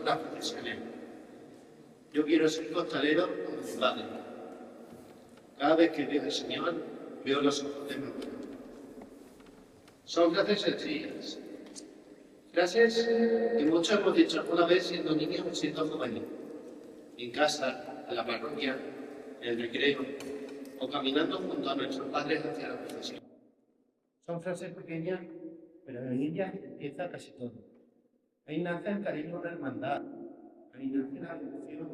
las profesiones. Yo quiero ser costalero como mi padre. Cada vez que veo al Señor, veo los ojos de mi abuelo. Son frases sencillas. Frases que muchos hemos dicho alguna vez siendo niños o siendo jóvenes. En casa, en la parroquia, en el recreo o caminando junto a nuestros padres hacia la procesión. Son frases pequeñas, pero en ellas empieza casi todo. Ahí nace el cariño de la hermandad, ahí nace la devoción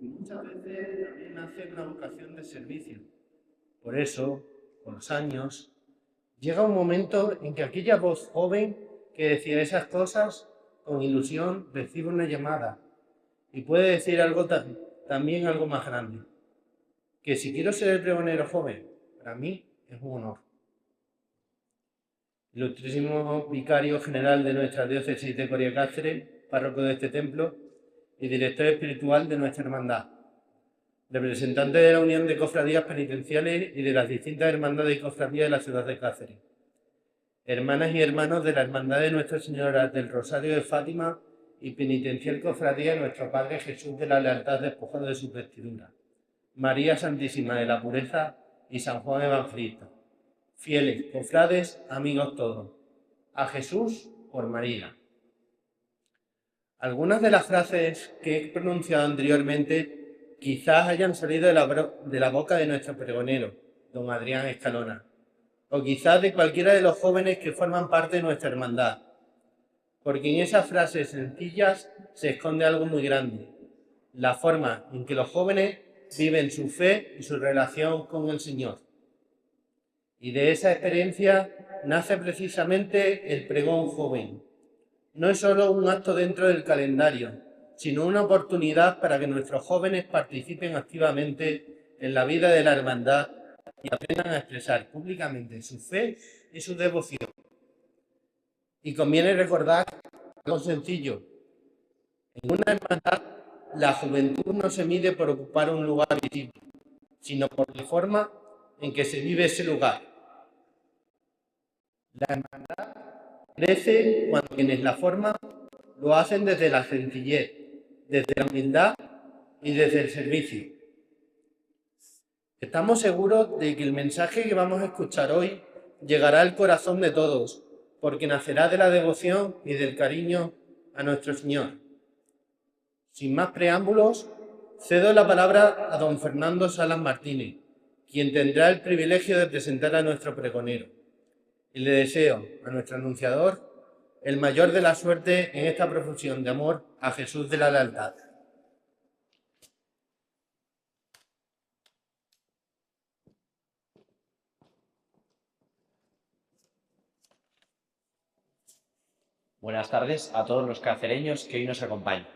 y muchas veces también nace una vocación de servicio. Por eso, con los años, llega un momento en que aquella voz joven que decía esas cosas con ilusión recibe una llamada y puede decir también algo más grande. Que si quiero ser el pregonero joven, para mí es un honor. Ilustrísimo vicario general de nuestra diócesis de Coria Cáceres, párroco de este templo y director espiritual de nuestra hermandad, representante de la Unión de Cofradías Penitenciales y de las distintas hermandades y cofradías de la ciudad de Cáceres, hermanas y hermanos de la Hermandad de Nuestra Señora del Rosario de Fátima y Penitencial Cofradía de Nuestro Padre Jesús de la Lealtad despojado de sus vestiduras, María Santísima de la Pureza y San Juan Evangelista. Fieles, cofrades, amigos todos. A Jesús por María. Algunas de las frases que he pronunciado anteriormente quizás hayan salido de la boca de nuestro pregonero, don Adrián Escalona, o quizás de cualquiera de los jóvenes que forman parte de nuestra hermandad, porque en esas frases sencillas se esconde algo muy grande, la forma en que los jóvenes viven su fe y su relación con el Señor. Y de esa experiencia nace precisamente el pregón joven. No es solo un acto dentro del calendario, sino una oportunidad para que nuestros jóvenes participen activamente en la vida de la hermandad y aprendan a expresar públicamente su fe y su devoción. Y conviene recordar algo sencillo. En una hermandad, la juventud no se mide por ocupar un lugar visible, sino por la forma en que se vive ese lugar. La hermandad crece cuando quienes la forman lo hacen desde la sencillez, desde la humildad y desde el servicio. Estamos seguros de que el mensaje que vamos a escuchar hoy llegará al corazón de todos, porque nacerá de la devoción y del cariño a nuestro Señor. Sin más preámbulos, cedo la palabra a don Fernando Salas Martínez, quien tendrá el privilegio de presentar a nuestro pregonero. Y le deseo a nuestro anunciador el mayor de la suerte en esta profusión de amor a Jesús de la Lealtad. Buenas tardes a todos los cacereños que hoy nos acompañan.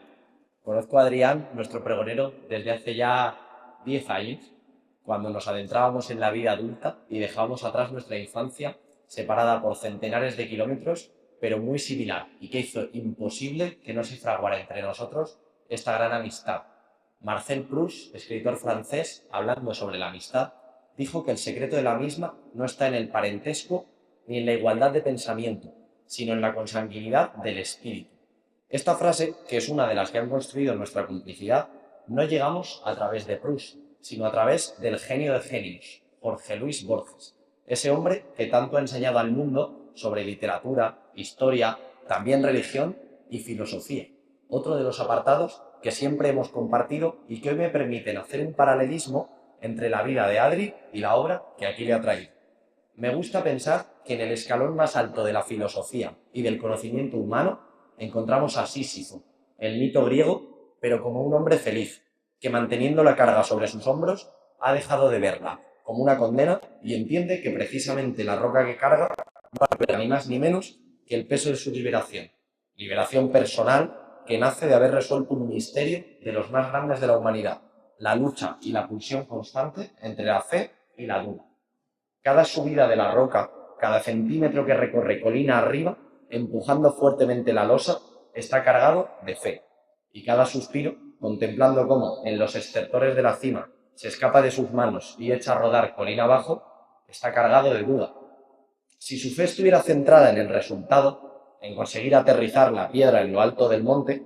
Conozco a Adrián, nuestro pregonero, desde hace ya 10 años, cuando nos adentrábamos en la vida adulta y dejábamos atrás nuestra infancia, separada por centenares de kilómetros, pero muy similar, y que hizo imposible que no se fraguara entre nosotros esta gran amistad. Marcel Proust, escritor francés, hablando sobre la amistad, dijo que el secreto de la misma no está en el parentesco ni en la igualdad de pensamiento, sino en la consanguinidad del espíritu. Esta frase, que es una de las que han construido nuestra complicidad, no llegamos a través de Proust, sino a través del genio de genios, Jorge Luis Borges, ese hombre que tanto ha enseñado al mundo sobre literatura, historia, también religión y filosofía, otro de los apartados que siempre hemos compartido y que hoy me permiten hacer un paralelismo entre la vida de Adri y la obra que aquí le ha traído. Me gusta pensar que en el escalón más alto de la filosofía y del conocimiento humano encontramos a Sísifo, el mito griego, pero como un hombre feliz, que manteniendo la carga sobre sus hombros ha dejado de verla como una condena y entiende que precisamente la roca que carga no es ni más ni menos que el peso de su liberación. Liberación personal que nace de haber resuelto un misterio de los más grandes de la humanidad, la lucha y la pulsión constante entre la fe y la duda. Cada subida de la roca, cada centímetro que recorre colina arriba, empujando fuertemente la losa, está cargado de fe. Y cada suspiro, contemplando cómo en los estertores de la cima se escapa de sus manos y echa a rodar colina abajo, está cargado de duda. Si su fe estuviera centrada en el resultado, en conseguir aterrizar la piedra en lo alto del monte,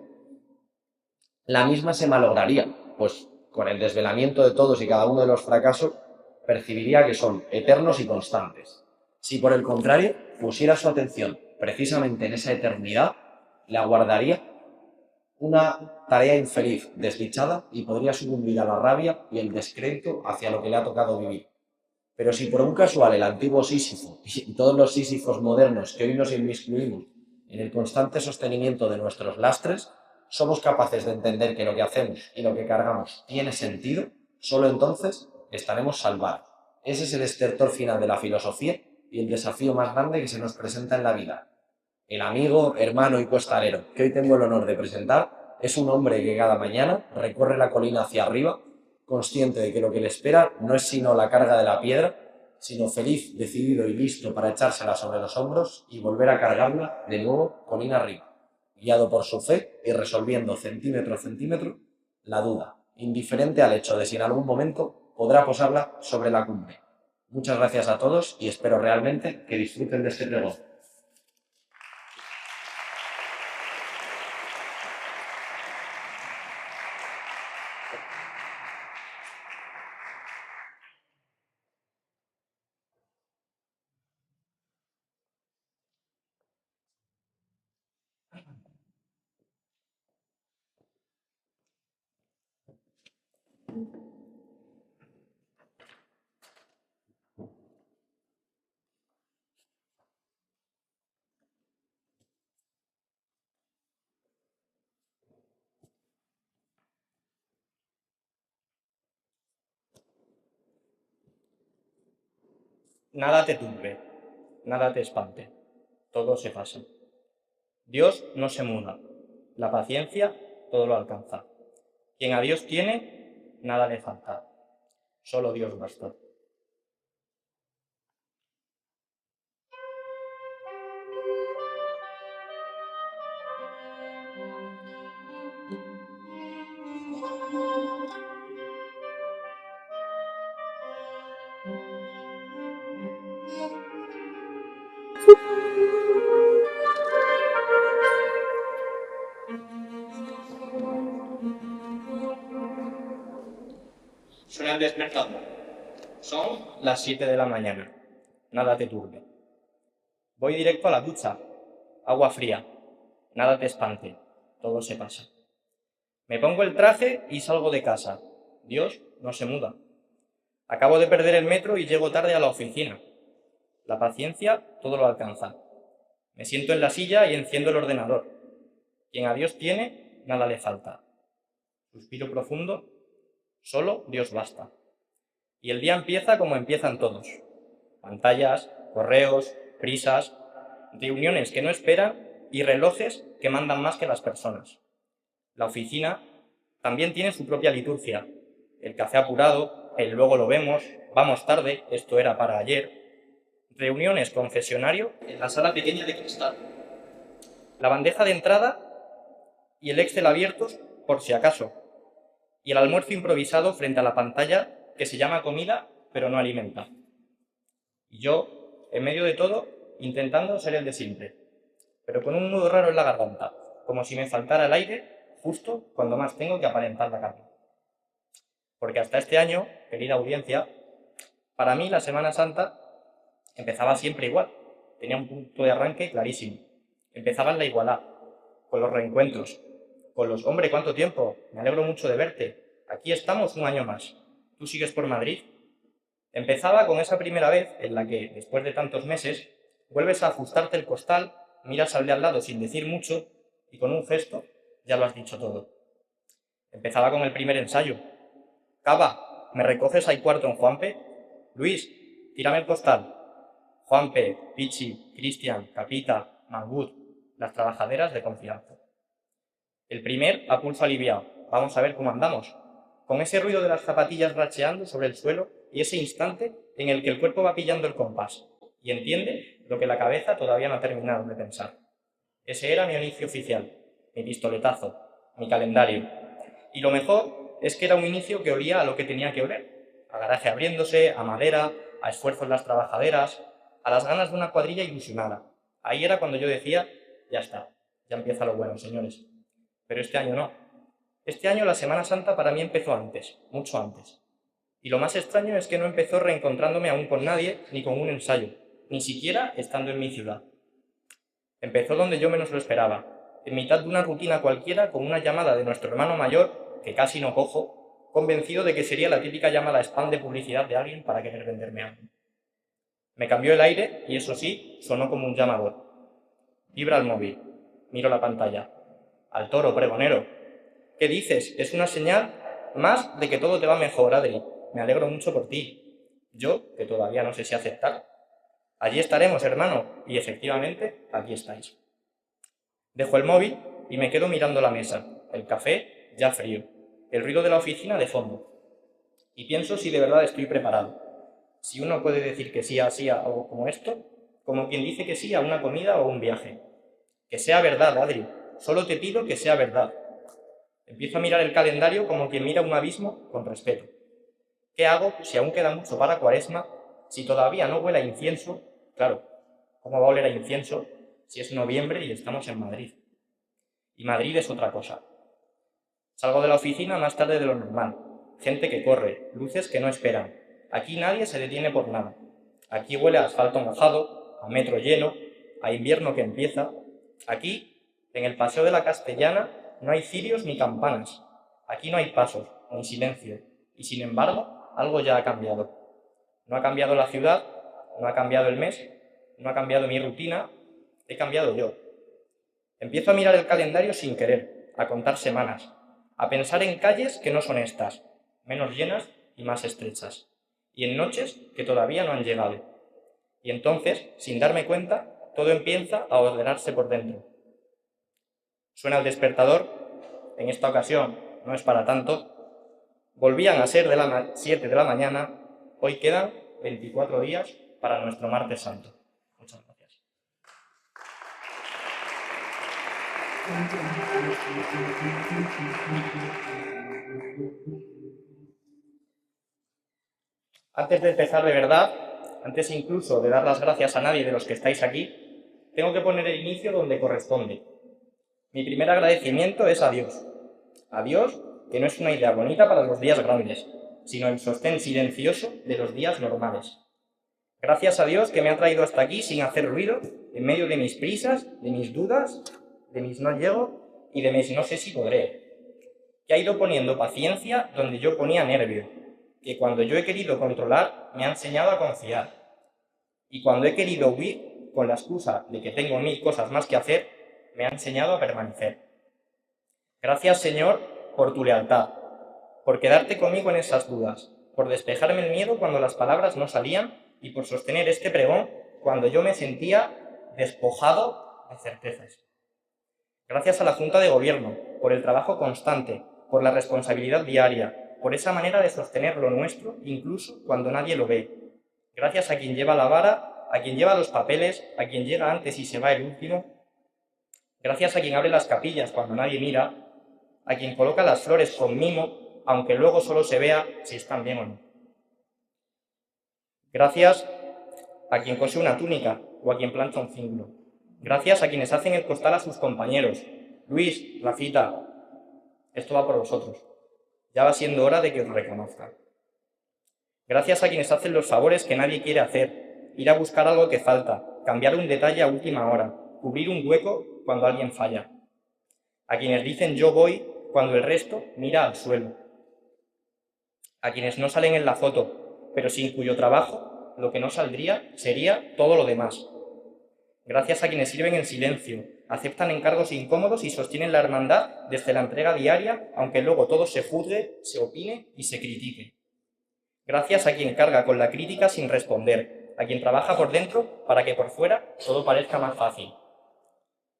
la misma se malograría, pues con el desvelamiento de todos y cada uno de los fracasos, percibiría que son eternos y constantes. Si por el contrario pusiera su atención precisamente en esa eternidad, le aguardaría una tarea infeliz, desdichada, y podría sucumbir a la rabia y el descrédito hacia lo que le ha tocado vivir. Pero si por un casual el antiguo Sísifo y todos los Sísifos modernos que hoy nos inmiscuimos en el constante sostenimiento de nuestros lastres, somos capaces de entender que lo que hacemos y lo que cargamos tiene sentido, solo entonces estaremos salvados. Ese es el estertor final de la filosofía y el desafío más grande que se nos presenta en la vida. El amigo, hermano y costalero que hoy tengo el honor de presentar es un hombre que cada mañana recorre la colina hacia arriba, consciente de que lo que le espera no es sino la carga de la piedra, sino feliz, decidido y listo para echársela sobre los hombros y volver a cargarla de nuevo colina arriba, guiado por su fe y resolviendo centímetro a centímetro la duda, indiferente al hecho de si en algún momento podrá posarla sobre la cumbre. Muchas gracias a todos y espero realmente que disfruten de este pregón. Nada te turbe, nada te espante, todo se pasa. Dios no se muda, la paciencia todo lo alcanza. Quien a Dios tiene, nada le falta, solo Dios basta. Suena el despertador. Son Las 7 de la mañana, nada te turbe. Voy directo a la ducha, agua fría, nada te espante, todo se pasa. Me pongo el traje y salgo de casa. Dios no se muda. Acabo de perder el metro y llego tarde a la oficina. La paciencia todo lo alcanza. Me siento en la silla y enciendo el ordenador. Quien a Dios tiene, nada le falta. Suspiro profundo, solo Dios basta. Y el día empieza como empiezan todos. Pantallas, correos, prisas, reuniones que no esperan y relojes que mandan más que las personas. La oficina también tiene su propia liturgia. El café apurado, el luego lo vemos, vamos tarde, esto era para ayer. Reuniones confesionario en la sala pequeña de cristal. la bandeja de entrada y el Excel abiertos por si acaso, y el almuerzo improvisado frente a la pantalla que se llama comida pero no alimenta. Y yo, en medio de todo, intentando ser el de siempre, pero con un nudo raro en la garganta, como si me faltara el aire justo cuando más tengo que aparentar la carne. Porque hasta este año, querida audiencia, para mí la Semana Santa empezaba siempre igual, tenía un punto de arranque clarísimo. Empezaba en la igualdad, con los reencuentros, con los «Hombre, ¿cuánto tiempo? Me alegro mucho de verte. Aquí estamos un año más. ¿Tú sigues por Madrid?» Empezaba con esa primera vez en la que, después de tantos meses, vuelves a ajustarte el costal, miras al de al lado sin decir mucho y con un gesto ya lo has dicho todo. Empezaba con el primer ensayo. «Cava, ¿me recoges ahí cuarto en Juanpe? Luis, tírame el costal». Juanpe, Pichi, Cristian, Capita, Mangut, las trabajaderas de confianza. El primer a pulso aliviado. Vamos a ver cómo andamos. Con ese ruido de las zapatillas racheando sobre el suelo y ese instante en el que el cuerpo va pillando el compás y entiende lo que la cabeza todavía no ha terminado de pensar. Ese era mi inicio oficial, mi pistoletazo, mi calendario. Y lo mejor es que era un inicio que olía a lo que tenía que oler. A garaje abriéndose, a madera, a esfuerzo en las trabajaderas, a las ganas de una cuadrilla ilusionada. Ahí era cuando yo decía, ya está, ya empieza lo bueno, señores. Pero este año no. Este año la Semana Santa para mí empezó antes, mucho antes. Y lo más extraño es que no empezó reencontrándome aún con nadie, ni con un ensayo, ni siquiera estando en mi ciudad. Empezó donde yo menos lo esperaba, en mitad de una rutina cualquiera con una llamada de nuestro hermano mayor, que casi no cojo, convencido de que sería la típica llamada spam de publicidad de alguien para querer venderme algo. Me cambió el aire y eso sí, sonó como un llamador. Vibra el móvil. Miro la pantalla. Al toro, pregonero. ¿Qué dices? Es una señal más de que todo te va mejor, Adri. Me alegro mucho por ti. Yo, que todavía no sé si aceptar. Allí estaremos, hermano. Y efectivamente, aquí estáis. Dejo el móvil y me quedo mirando la mesa. El café ya frío. El ruido de la oficina de fondo. Y pienso si de verdad estoy preparado. Si uno puede decir que sí a algo como esto, como quien dice que sí a una comida o un viaje. Que sea verdad, Adri. Solo te pido que sea verdad. Empiezo a mirar el calendario como quien mira un abismo con respeto. ¿Qué hago si aún queda mucho para Cuaresma? Si todavía no huele a incienso. Claro, ¿cómo va a oler a incienso si es noviembre y estamos en Madrid? Y Madrid es otra cosa. Salgo de la oficina más tarde de lo normal. Gente que corre, luces que no esperan. Aquí nadie se detiene por nada. Aquí huele a asfalto mojado, a metro lleno, a invierno que empieza. Aquí, en el paseo de la Castellana, no hay cirios ni campanas. Aquí no hay pasos, ni silencio. Y sin embargo, algo ya ha cambiado. No ha cambiado la ciudad, no ha cambiado el mes, no ha cambiado mi rutina, he cambiado yo. Empiezo a mirar el calendario sin querer, a contar semanas, a pensar en calles que no son estas, menos llenas y más estrechas, y en noches que todavía no han llegado. Y entonces, sin darme cuenta, todo empieza a ordenarse por dentro. Suena el despertador, en esta ocasión no es para tanto, volvían a ser de las 7 de la mañana, hoy quedan 24 días para nuestro martes santo. Muchas gracias. Antes de empezar de verdad, antes incluso de dar las gracias a nadie de los que estáis aquí, tengo que poner el inicio donde corresponde. Mi primer agradecimiento es a Dios. A Dios, que no es una idea bonita para los días grandes, sino el sostén silencioso de los días normales. Gracias a Dios que me ha traído hasta aquí sin hacer ruido, en medio de mis prisas, de mis dudas, de mis no llego y de mis no sé si podré. Que ha ido poniendo paciencia donde yo ponía nervio, que cuando yo he querido controlar me ha enseñado a confiar. Y cuando he querido huir, con la excusa de que tengo 1000 cosas más que hacer, me ha enseñado a permanecer. Gracias, Señor, por tu lealtad, por quedarte conmigo en esas dudas, por despejarme el miedo cuando las palabras no salían y por sostener este pregón cuando yo me sentía despojado de certezas. Gracias a la Junta de Gobierno, por el trabajo constante, por la responsabilidad diaria, por esa manera de sostener lo nuestro incluso cuando nadie lo ve. Gracias a quien lleva la vara, a quien lleva los papeles, a quien llega antes y se va el último. Gracias a quien abre las capillas cuando nadie mira, a quien coloca las flores con mimo, aunque luego solo se vea si están bien o no. Gracias a quien cose una túnica o a quien plancha un cíngulo. Gracias a quienes hacen el costal a sus compañeros. Luis, Rafita, esto va por vosotros. Ya va siendo hora de que os reconozcan. Gracias a quienes hacen los favores que nadie quiere hacer, ir a buscar algo que falta, cambiar un detalle a última hora, cubrir un hueco cuando alguien falla. A quienes dicen yo voy cuando el resto mira al suelo. A quienes no salen en la foto, pero sin cuyo trabajo lo que no saldría sería todo lo demás. Gracias a quienes sirven en silencio, aceptan encargos incómodos y sostienen la hermandad desde la entrega diaria, aunque luego todo se juzgue, se opine y se critique. Gracias a quien carga con la crítica sin responder, a quien trabaja por dentro para que por fuera todo parezca más fácil.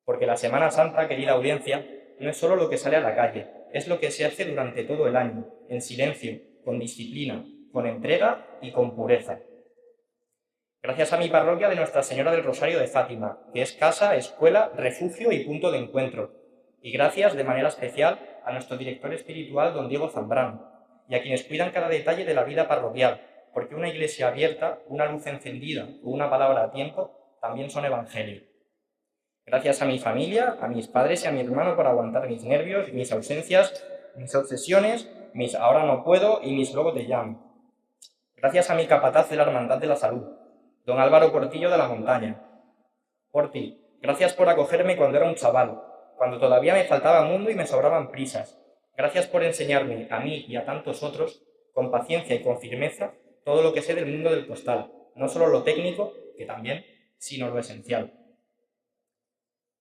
Porque la Semana Santa, querida audiencia, no es solo lo que sale a la calle, es lo que se hace durante todo el año, en silencio, con disciplina, con entrega y con pureza. Gracias a mi parroquia de Nuestra Señora del Rosario de Fátima, que es casa, escuela, refugio y punto de encuentro. Y gracias de manera especial a nuestro director espiritual, don Diego Zambrano, y a quienes cuidan cada detalle de la vida parroquial, porque una iglesia abierta, una luz encendida o una palabra a tiempo también son evangelio. Gracias a mi familia, a mis padres y a mi hermano por aguantar mis nervios, mis ausencias, mis obsesiones, mis ahora no puedo y mis luego te llamo. Gracias a mi capataz de la Hermandad de la Salud, don Álvaro Portillo de la Montaña. Porti, gracias por acogerme cuando era un chaval, cuando todavía me faltaba mundo y me sobraban prisas. Gracias por enseñarme, a mí y a tantos otros, con paciencia y con firmeza, todo lo que sé del mundo del costal, no solo lo técnico, que también, sino lo esencial.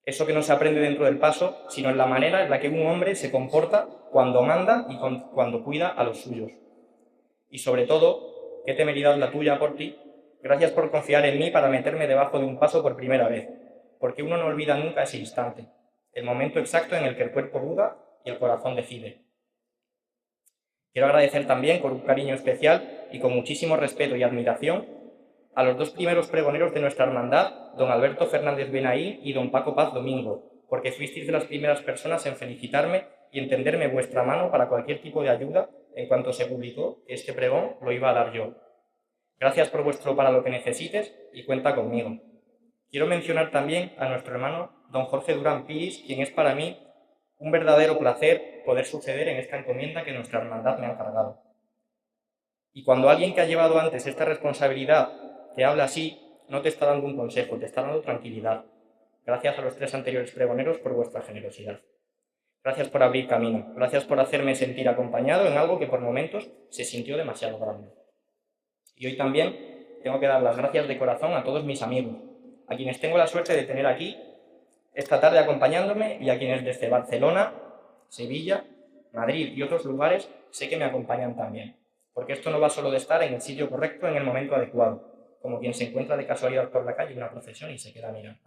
Eso que no se aprende dentro del paso, sino en la manera en la que un hombre se comporta cuando manda y cuando cuida a los suyos. Y sobre todo, qué temeridad la tuya, Porti. Gracias por confiar en mí para meterme debajo de un paso por primera vez, porque uno no olvida nunca ese instante, el momento exacto en el que el cuerpo duda y el corazón decide. Quiero agradecer también con un cariño especial y con muchísimo respeto y admiración a los dos primeros pregoneros de nuestra hermandad, don Alberto Fernández Benaí y don Paco Paz Domingo, porque fuisteis de las primeras personas en felicitarme y en tenderme vuestra mano para cualquier tipo de ayuda en cuanto se publicó que este pregón lo iba a dar yo. Gracias por vuestro para lo que necesites y cuenta conmigo. Quiero mencionar también a nuestro hermano don Jorge Durán Piris, quien es para mí un verdadero placer poder suceder en esta encomienda que nuestra hermandad me ha encargado. Y cuando alguien que ha llevado antes esta responsabilidad te habla así, no te está dando un consejo, te está dando tranquilidad. Gracias a los tres anteriores pregoneros por vuestra generosidad. Gracias por abrir camino, gracias por hacerme sentir acompañado en algo que por momentos se sintió demasiado grande. Y hoy también tengo que dar las gracias de corazón a todos mis amigos, a quienes tengo la suerte de tener aquí esta tarde acompañándome y a quienes desde Barcelona, Sevilla, Madrid y otros lugares sé que me acompañan también, porque esto no va solo de estar en el sitio correcto en el momento adecuado, como quien se encuentra de casualidad por la calle en una procesión y se queda mirando.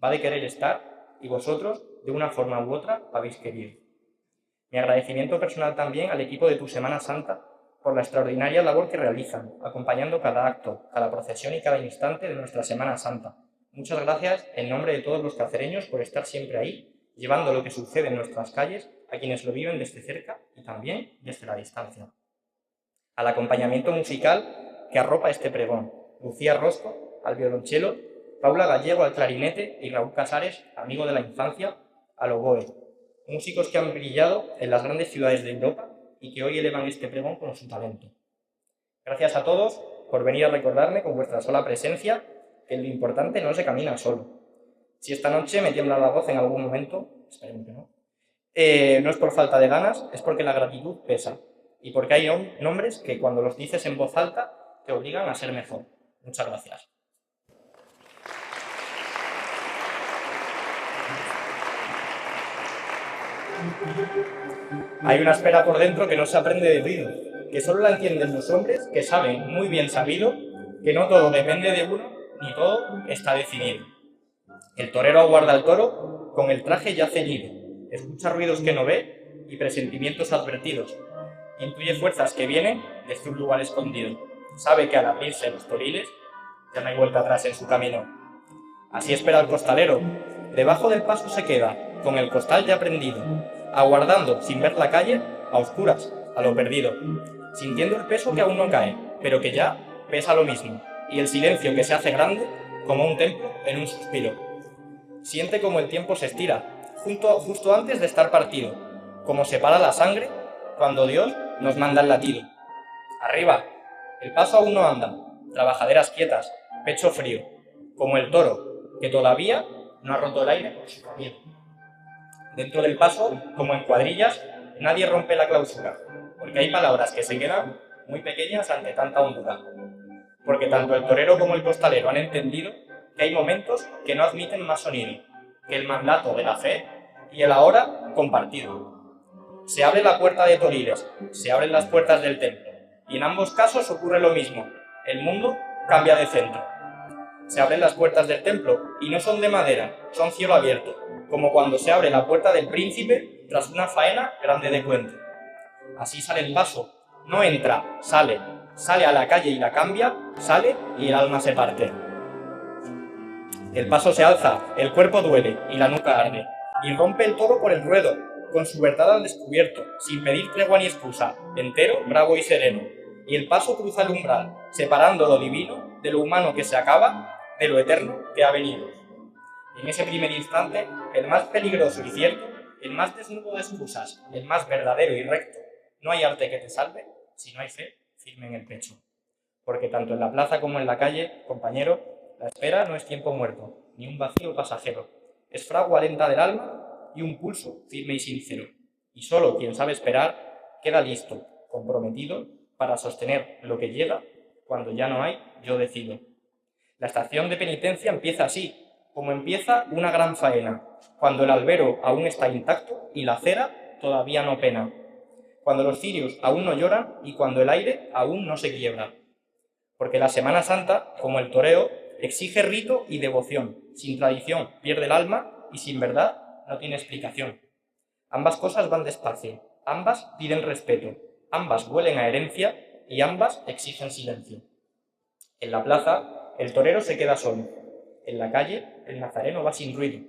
Va de querer estar y vosotros, de una forma u otra, habéis querido. Mi agradecimiento personal también al equipo de Tu Semana Santa por la extraordinaria labor que realizan, acompañando cada acto, cada procesión y cada instante de nuestra Semana Santa. Muchas gracias en nombre de todos los cacereños por estar siempre ahí, llevando lo que sucede en nuestras calles a quienes lo viven desde cerca y también desde la distancia. Al acompañamiento musical que arropa este pregón, Lucía Rosco al violonchelo, Paula Gallego al clarinete y Raúl Casares, amigo de la infancia, al oboe. Músicos que han brillado en las grandes ciudades de Europa y que hoy elevan este pregón con su talento. Gracias a todos por venir a recordarme con vuestra sola presencia que lo importante no se camina solo. Si esta noche me tiembla la voz en algún momento, esperemos que no, no es por falta de ganas, es porque la gratitud pesa y porque hay nombres que cuando los dices en voz alta te obligan a ser mejor. Muchas gracias. Hay una espera por dentro que no se aprende de oído, que solo la entienden los hombres que saben muy bien sabido que no todo depende de uno ni todo está decidido. El torero aguarda al toro con el traje ya ceñido, escucha ruidos que no ve y presentimientos advertidos, intuye fuerzas que vienen desde un lugar escondido, sabe que al abrirse los toriles ya no hay vuelta atrás en su camino. Así espera el costalero, debajo del paso se queda, con el costal ya prendido, aguardando sin ver la calle, a oscuras, a lo perdido, sintiendo el peso que aún no cae, pero que ya pesa lo mismo, y el silencio que se hace grande como un templo en un suspiro. Siente como el tiempo se estira, justo antes de estar partido, como se para la sangre cuando Dios nos manda el latido. Arriba, el paso aún no anda, trabajaderas quietas, pecho frío, como el toro, que todavía no ha roto el aire por su camino. Dentro del paso, como en cuadrillas, nadie rompe la clausura, porque hay palabras que se quedan muy pequeñas ante tanta hondura. Porque tanto el torero como el costalero han entendido que hay momentos que no admiten más sonido que el mandato de la fe y el ahora compartido. Se abre la puerta de Toriles, se abren las puertas del templo, y en ambos casos ocurre lo mismo, el mundo cambia de centro. Se abren las puertas del templo y no son de madera, son cielo abierto, como cuando se abre la puerta del príncipe tras una faena grande de cuento. Así sale el paso, no entra, sale a la calle y la cambia, sale y el alma se parte. El paso se alza, el cuerpo duele y la nuca arde, y rompe el toro por el ruedo, con su verdad al descubierto, sin pedir tregua ni excusa, entero, bravo y sereno. Y el paso cruza el umbral, separando lo divino de lo humano que se acaba, de lo eterno que ha venido. Y en ese primer instante, el más peligroso y cierto, el más desnudo de excusas, el más verdadero y recto, no hay arte que te salve si no hay fe firme en el pecho. Porque tanto en la plaza como en la calle, compañero, la espera no es tiempo muerto, ni un vacío pasajero. Es fragua lenta del alma y un pulso firme y sincero. Y solo quien sabe esperar queda listo, comprometido, para sostener lo que llega cuando ya no hay yo decido. La estación de penitencia empieza así, como empieza una gran faena, cuando el albero aún está intacto y la cera todavía no pena, cuando los cirios aún no lloran y cuando el aire aún no se quiebra. Porque la Semana Santa, como el toreo, exige rito y devoción. Sin tradición pierde el alma y sin verdad no tiene explicación. Ambas cosas van despacio, ambas piden respeto, ambas huelen a herencia y ambas exigen silencio. En la plaza, el torero se queda solo. En la calle, el nazareno va sin ruido.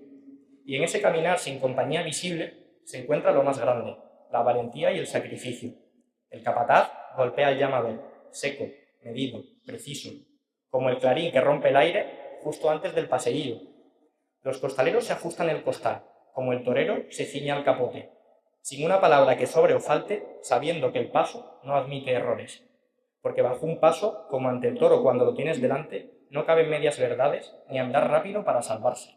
Y en ese caminar sin compañía visible se encuentra lo más grande, la valentía y el sacrificio. El capataz golpea el llamador, seco, medido, preciso, como el clarín que rompe el aire justo antes del paseillo. Los costaleros se ajustan el costal, como el torero se ciñe al capote, sin una palabra que sobre o falte, sabiendo que el paso no admite errores. Porque bajo un paso, como ante el toro cuando lo tienes delante, no caben medias verdades ni andar rápido para salvarse.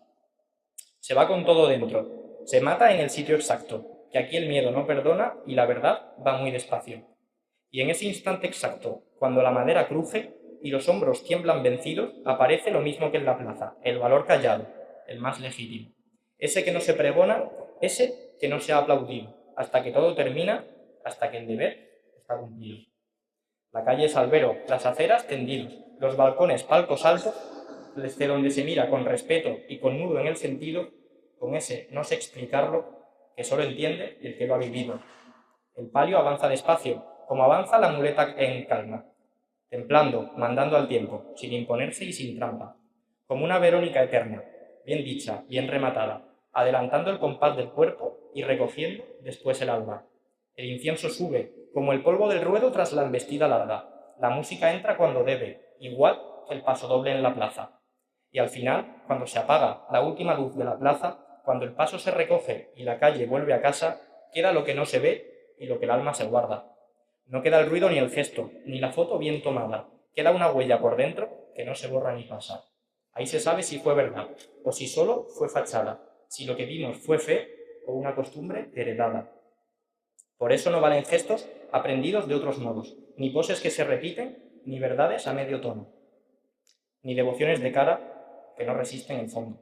Se va con todo dentro, se mata en el sitio exacto, que aquí el miedo no perdona y la verdad va muy despacio. Y en ese instante exacto, cuando la madera cruje y los hombros tiemblan vencidos, aparece lo mismo que en la plaza, el valor callado, el más legítimo. Ese que no se pregona, ese que no se ha aplaudido, hasta que todo termina, hasta que el deber está cumplido. La calle es albero, las aceras tendidos, los balcones palcos altos, desde donde se mira con respeto y con nudo en el sentido, con ese no sé explicarlo, que solo entiende el que lo ha vivido. El palio avanza despacio, como avanza la muleta en calma, templando, mandando al tiempo, sin imponerse y sin trampa, como una Verónica eterna, bien dicha, bien rematada, adelantando el compás del cuerpo y recogiendo después el alma. El incienso sube, como el polvo del ruedo tras la embestida larga. La música entra cuando debe, igual que el pasodoble en la plaza. Y al final, cuando se apaga la última luz de la plaza, cuando el paso se recoge y la calle vuelve a casa, queda lo que no se ve y lo que el alma se guarda. No queda el ruido ni el gesto, ni la foto bien tomada. Queda una huella por dentro que no se borra ni pasa. Ahí se sabe si fue verdad, o si solo fue fachada, si lo que vimos fue fe o una costumbre heredada. Por eso no valen gestos aprendidos de otros modos, ni poses que se repiten, ni verdades a medio tono, ni devociones de cara que no resisten el fondo.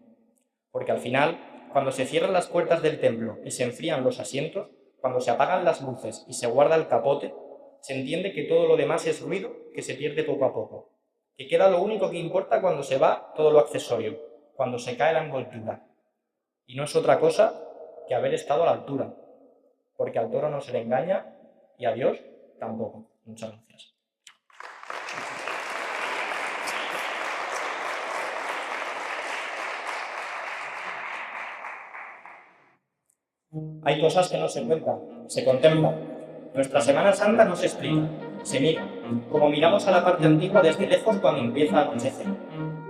Porque al final, cuando se cierran las puertas del templo y se enfrían los asientos, cuando se apagan las luces y se guarda el capote, se entiende que todo lo demás es ruido que se pierde poco a poco, que queda lo único que importa cuando se va todo lo accesorio, cuando se cae la envoltura. Y no es otra cosa que haber estado a la altura, porque al toro no se le engaña y a Dios tampoco. Muchas gracias. Hay cosas que no se cuentan, se contemplan. Nuestra Semana Santa no se explica, se mira, como miramos a la parte antigua desde lejos cuando empieza a anochecer,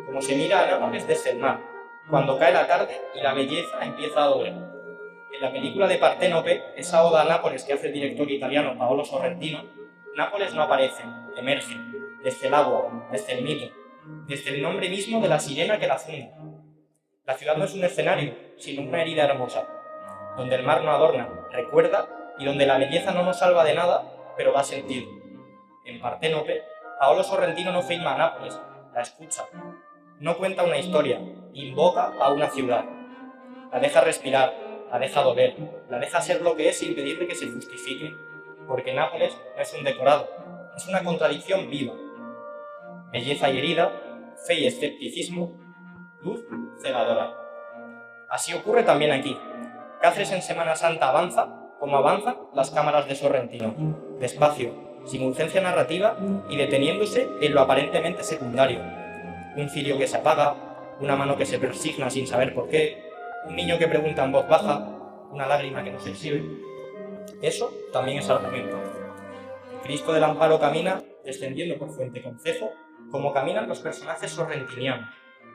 como se mira a Nápoles desde el mar, cuando cae la tarde y la belleza empieza a doler. En la película de Parténope, esa oda a Nápoles que hace el director italiano Paolo Sorrentino, Nápoles no aparece, emerge, desde el agua, desde el mito, desde el nombre mismo de la sirena que la funda. La ciudad no es un escenario, sino una herida hermosa, donde el mar no adorna, recuerda, y donde la belleza no nos salva de nada, pero da sentido. En Parténope, Paolo Sorrentino no filma a Nápoles, la escucha. No cuenta una historia, invoca a una ciudad. La deja respirar, la deja doler, la deja ser lo que es sin pedirle que se justifique, porque Nápoles no es un decorado, es una contradicción viva. Belleza y herida, fe y escepticismo, luz cegadora. Así ocurre también aquí. Cáceres en Semana Santa avanza como avanzan las cámaras de Sorrentino, despacio, sin urgencia narrativa y deteniéndose en lo aparentemente secundario. Un cirio que se apaga, una mano que se persigna sin saber por qué, un niño que pregunta en voz baja, una lágrima que no se exhibe. Eso también es argumento. El Cristo del Amparo camina descendiendo por Fuente Concejo como caminan los personajes sorrentinianos,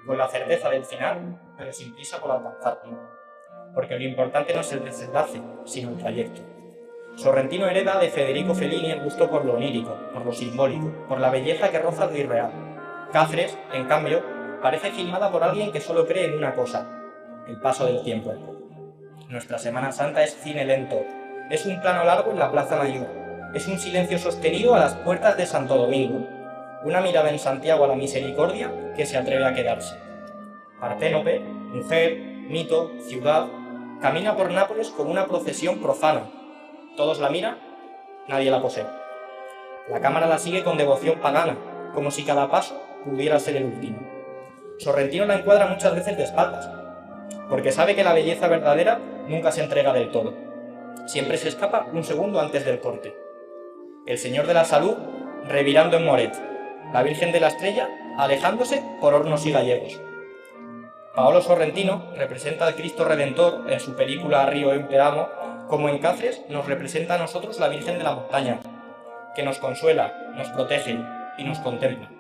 con la certeza del final, pero sin prisa por alcanzarlo. porque lo importante no es el desenlace, sino el trayecto. Sorrentino hereda de Federico Fellini el gusto por lo onírico, por lo simbólico, por la belleza que roza lo irreal. Cáceres, en cambio, parece filmada por alguien que solo cree en una cosa: el paso del tiempo. Nuestra Semana Santa es cine lento, es un plano largo en la Plaza Mayor, es un silencio sostenido a las puertas de Santo Domingo, una mirada en Santiago a la misericordia que se atreve a quedarse. Parténope, mujer, mito, ciudad, camina por Nápoles con una procesión profana. Todos la miran, nadie la posee. La cámara la sigue con devoción pagana, como si cada paso pudiera ser el último. Sorrentino la encuadra muchas veces de espaldas, porque sabe que la belleza verdadera nunca se entrega del todo. Siempre se escapa un segundo antes del corte. El Señor de la Salud revirando en Moret, la Virgen de la Estrella alejándose por Hornos y Gallegos. Paolo Sorrentino representa al Cristo Redentor en su película Río en te amo, como en Cáceres nos representa a nosotros la Virgen de la Montaña, que nos consuela, nos protege y nos contempla.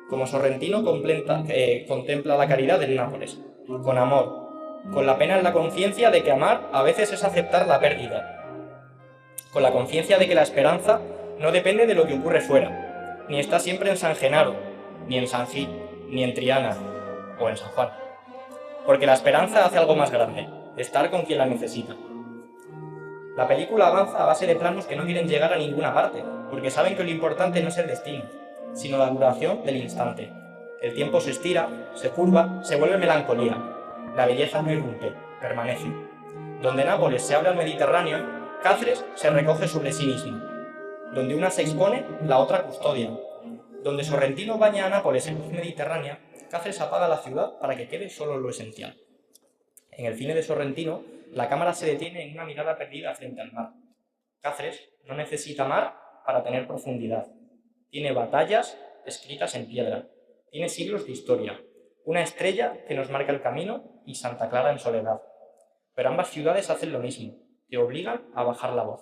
Como Sorrentino contempla la caridad en Nápoles, con amor, con la pena en la conciencia de que amar a veces es aceptar la pérdida, con la conciencia de que la esperanza no depende de lo que ocurre fuera, ni está siempre en San Genaro, ni en San Gil, ni en Triana o en San Juan. Porque la esperanza hace algo más grande, estar con quien la necesita. La película avanza a base de planos que no quieren llegar a ninguna parte, porque saben que lo importante no es el destino, sino la duración del instante. El tiempo se estira, se curva, se vuelve melancolía. La belleza no irrumpe, permanece. Donde Nápoles se abre al Mediterráneo, Cáceres se recoge sobre sí mismo. Donde una se expone, la otra custodia. Donde Sorrentino baña a Nápoles en luz mediterránea, Cáceres apaga la ciudad para que quede solo lo esencial. En el cine de Sorrentino, la cámara se detiene en una mirada perdida frente al mar. Cáceres no necesita mar para tener profundidad. Tiene batallas escritas en piedra. Tiene siglos de historia. Una estrella que nos marca el camino y Santa Clara en soledad. Pero ambas ciudades hacen lo mismo, te obligan a bajar la voz.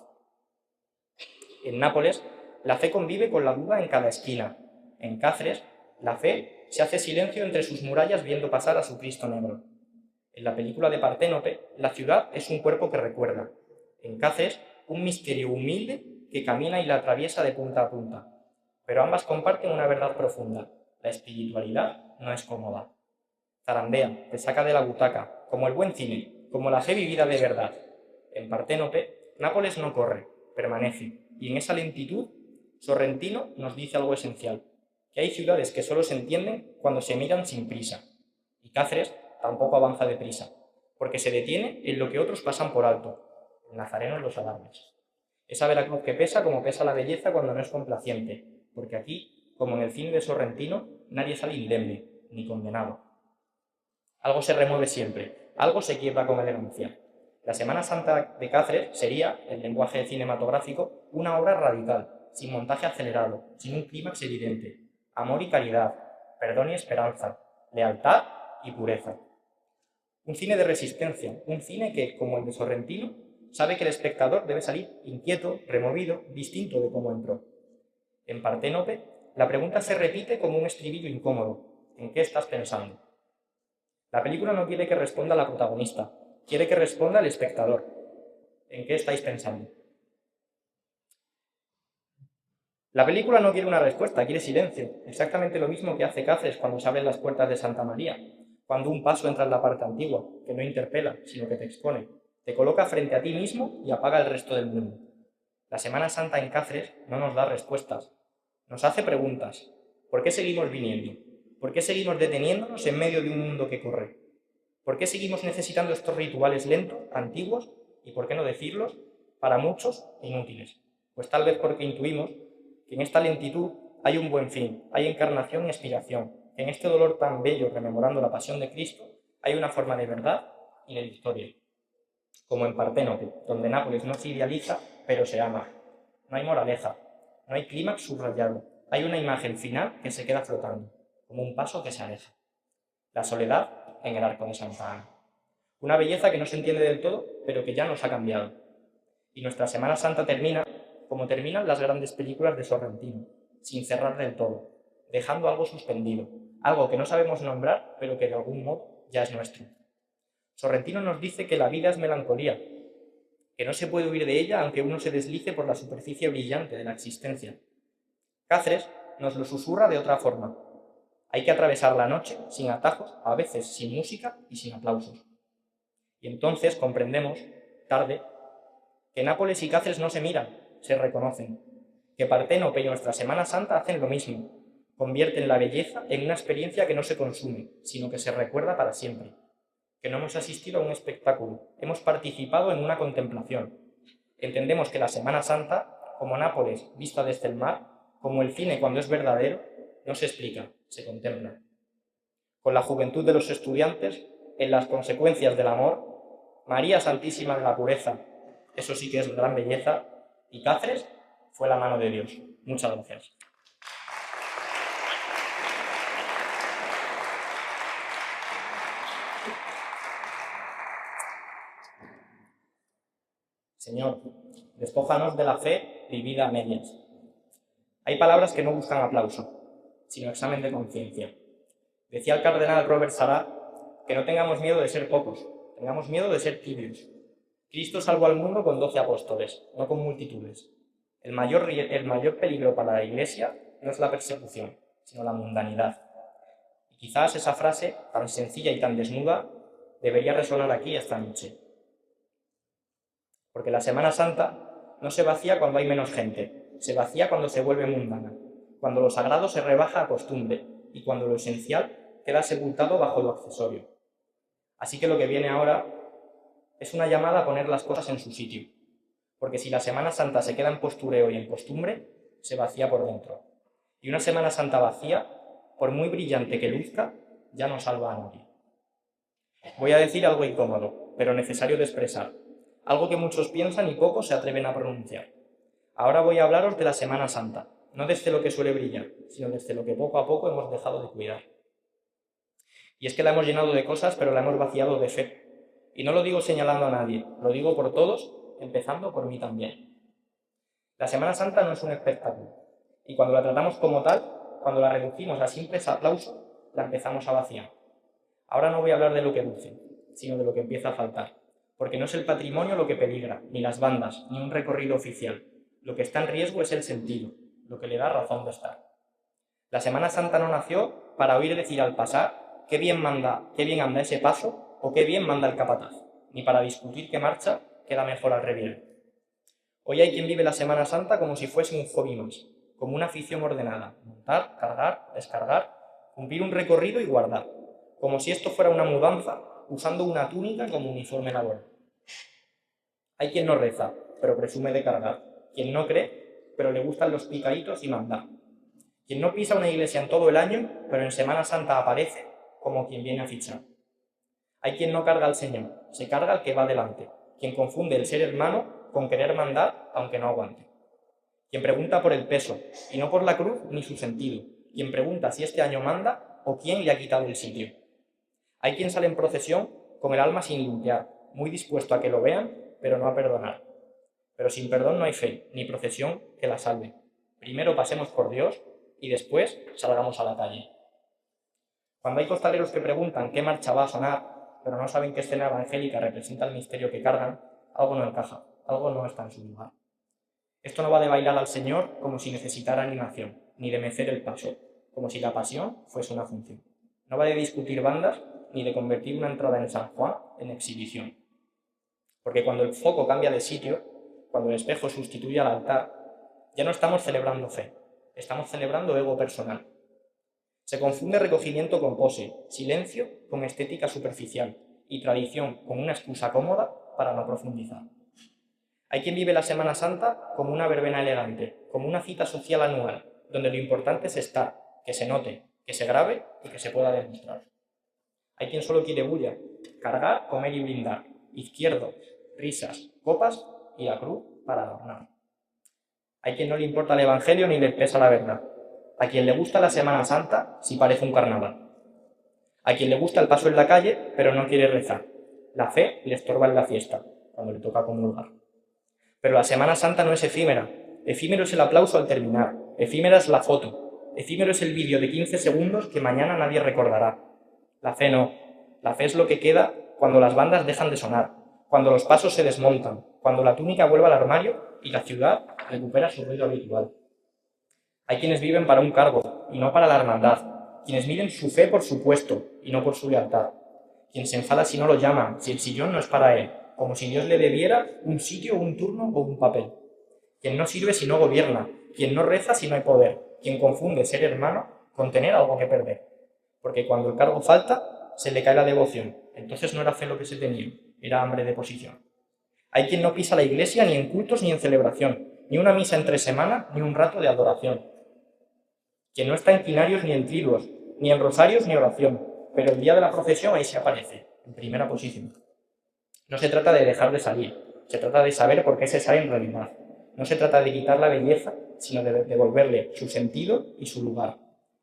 En Nápoles, la fe convive con la duda en cada esquina. En Cáceres, la fe se hace silencio entre sus murallas viendo pasar a su Cristo negro. En la película de Parténope, la ciudad es un cuerpo que recuerda. En Cáceres, un misterio humilde que camina y la atraviesa de punta a punta. Pero ambas comparten una verdad profunda. La espiritualidad no es cómoda. Zarandea, te saca de la butaca, como el buen cine, como la fe vivida de verdad. En Parténope, Nápoles no corre, permanece. Y en esa lentitud, Sorrentino nos dice algo esencial, que hay ciudades que solo se entienden cuando se miran sin prisa. Y Cáceres tampoco avanza deprisa, porque se detiene en lo que otros pasan por alto, el nazareno en los alarmes. Esa Veracruz que pesa como pesa la belleza cuando no es complaciente, porque aquí, como en el cine de Sorrentino, nadie sale indemne, ni condenado. Algo se remueve siempre, algo se quiebra con elegancia. La Semana Santa de Cáceres sería, en lenguaje cinematográfico, una obra radical, sin montaje acelerado, sin un clímax evidente. Amor y caridad, perdón y esperanza, lealtad y pureza. Un cine de resistencia, un cine que, como el de Sorrentino, sabe que el espectador debe salir inquieto, removido, distinto de cómo entró. En Parténope, la pregunta se repite como un estribillo incómodo. ¿En qué estás pensando? La película no quiere que responda la protagonista, quiere que responda el espectador. ¿En qué estáis pensando? La película no quiere una respuesta, quiere silencio. Exactamente lo mismo que hace Cáceres cuando se abren las puertas de Santa María, cuando un paso entra en la parte antigua, que no interpela, sino que te expone. Te coloca frente a ti mismo y apaga el resto del mundo. La Semana Santa en Cáceres no nos da respuestas, nos hace preguntas. ¿Por qué seguimos viniendo? ¿Por qué seguimos deteniéndonos en medio de un mundo que corre? ¿Por qué seguimos necesitando estos rituales lentos, antiguos, y por qué no decirlos, para muchos, inútiles? Pues tal vez porque intuimos que en esta lentitud hay un buen fin, hay encarnación y aspiración, que en este dolor tan bello rememorando la pasión de Cristo hay una forma de verdad y de historia. Como en Parténope, donde Nápoles no se idealiza, pero se ama. No hay moraleja, no hay clímax subrayado, hay una imagen final que se queda flotando, como un paso que se aleja. La soledad en el arco de Santa Ana. Una belleza que no se entiende del todo, pero que ya nos ha cambiado. Y nuestra Semana Santa termina como terminan las grandes películas de Sorrentino, sin cerrar del todo, dejando algo suspendido, algo que no sabemos nombrar, pero que de algún modo ya es nuestro. Sorrentino nos dice que la vida es melancolía, que no se puede huir de ella aunque uno se deslice por la superficie brillante de la existencia. Cáceres nos lo susurra de otra forma. Hay que atravesar la noche sin atajos, a veces sin música y sin aplausos. Y entonces comprendemos, tarde, que Nápoles y Cáceres no se miran, se reconocen, que Parténope y nuestra Semana Santa hacen lo mismo, convierten la belleza en una experiencia que no se consume, sino que se recuerda para siempre, que no hemos asistido a un espectáculo, hemos participado en una contemplación. Entendemos que la Semana Santa, como Nápoles vista desde el mar, como el cine cuando es verdadero, no se explica, se contempla. Con la juventud de los estudiantes, en las consecuencias del amor, María Santísima de la Pureza, eso sí que es gran belleza, y Cáceres fue la mano de Dios. Muchas gracias. Señor, despójanos de la fe vivida a medias. Hay palabras que no buscan aplauso, sino examen de conciencia. Decía el cardenal Robert Sará que no tengamos miedo de ser pocos, tengamos miedo de ser tibios. Cristo salvó al mundo con 12 apóstoles, no con multitudes. El mayor peligro para la Iglesia no es la persecución, sino la mundanidad. Y quizás esa frase, tan sencilla y tan desnuda, debería resonar aquí esta noche. Porque la Semana Santa no se vacía cuando hay menos gente, se vacía cuando se vuelve mundana, cuando lo sagrado se rebaja a costumbre y cuando lo esencial queda sepultado bajo lo accesorio. Así que lo que viene ahora es una llamada a poner las cosas en su sitio, porque si la Semana Santa se queda en postureo y en costumbre, se vacía por dentro. Y una Semana Santa vacía, por muy brillante que luzca, ya no salva a nadie. Voy a decir algo incómodo, pero necesario de expresar, algo que muchos piensan y pocos se atreven a pronunciar. Ahora voy a hablaros de la Semana Santa, no desde lo que suele brillar, sino desde lo que poco a poco hemos dejado de cuidar. Y es que la hemos llenado de cosas, pero la hemos vaciado de fe. Y no lo digo señalando a nadie, lo digo por todos, empezando por mí también. La Semana Santa no es un espectáculo, y cuando la tratamos como tal, cuando la reducimos a simples aplausos, la empezamos a vaciar. Ahora no voy a hablar de lo que luce, sino de lo que empieza a faltar, porque no es el patrimonio lo que peligra, ni las bandas, ni un recorrido oficial. Lo que está en riesgo es el sentido, lo que le da razón de estar. La Semana Santa no nació para oír decir al pasar qué bien anda ese paso o qué bien manda el capataz, ni para discutir qué marcha queda mejor al revier. Hoy hay quien vive la Semana Santa como si fuese un hobby más, como una afición ordenada, montar, cargar, descargar, cumplir un recorrido y guardar, como si esto fuera una mudanza, usando una túnica como uniforme laboral. Hay quien no reza, pero presume de cargar, quien no cree, pero le gustan los picaditos y mandar, quien no pisa una iglesia en todo el año, pero en Semana Santa aparece como quien viene a fichar. Hay quien no carga al Señor, se carga al que va delante, quien confunde el ser hermano con querer mandar aunque no aguante. Quien pregunta por el peso, y no por la cruz ni su sentido, quien pregunta si este año manda o quién le ha quitado el sitio. Hay quien sale en procesión con el alma sin limpiar, muy dispuesto a que lo vean, pero no a perdonar. Pero sin perdón no hay fe, ni procesión que la salve. Primero pasemos por Dios y después salgamos a la calle. Cuando hay costaleros que preguntan qué marcha va a sonar, pero no saben qué escena evangélica representa el misterio que cargan, algo no encaja, algo no está en su lugar. Esto no va de bailar al Señor como si necesitara animación, ni de mecer el paso, como si la pasión fuese una función. No va de discutir bandas, ni de convertir una entrada en San Juan en exhibición. Porque cuando el foco cambia de sitio, cuando el espejo sustituye al altar, ya no estamos celebrando fe, estamos celebrando ego personal. Se confunde recogimiento con pose, silencio con estética superficial y tradición con una excusa cómoda para no profundizar. Hay quien vive la Semana Santa como una verbena elegante, como una cita social anual, donde lo importante es estar, que se note, que se grabe y que se pueda demostrar. Hay quien solo quiere bulla, cargar, comer y brindar, izquierdo, risas, copas y la cruz para adornar. Hay quien no le importa el evangelio ni le pesa la verdad. A quien le gusta la Semana Santa si parece un carnaval. A quien le gusta el paso en la calle pero no quiere rezar. La fe le estorba en la fiesta, cuando le toca comulgar. Pero la Semana Santa no es efímera. Efímero es el aplauso al terminar. Efímera es la foto. Efímero es el vídeo de 15 segundos que mañana nadie recordará. La fe no. La fe es lo que queda cuando las bandas dejan de sonar, cuando los pasos se desmontan, cuando la túnica vuelve al armario y la ciudad recupera su ruido habitual. Hay quienes viven para un cargo y no para la hermandad, quienes miden su fe por su puesto y no por su lealtad, quien se enfada si no lo llaman, si el sillón no es para él, como si Dios le debiera un sitio, un turno o un papel, quien no sirve si no gobierna, quien no reza si no hay poder, quien confunde ser hermano con tener algo que perder, porque cuando el cargo falta, se le cae la devoción, entonces no era fe lo que se tenía, era hambre de posición. Hay quien no pisa la iglesia ni en cultos ni en celebración, ni una misa entre semana ni un rato de adoración, quien no está en quinarios ni en triduos, ni en rosarios ni oración, pero el día de la procesión ahí se aparece, en primera posición. No se trata de dejar de salir, se trata de saber por qué se sale en realidad. No se trata de quitar la belleza, sino de devolverle su sentido y su lugar.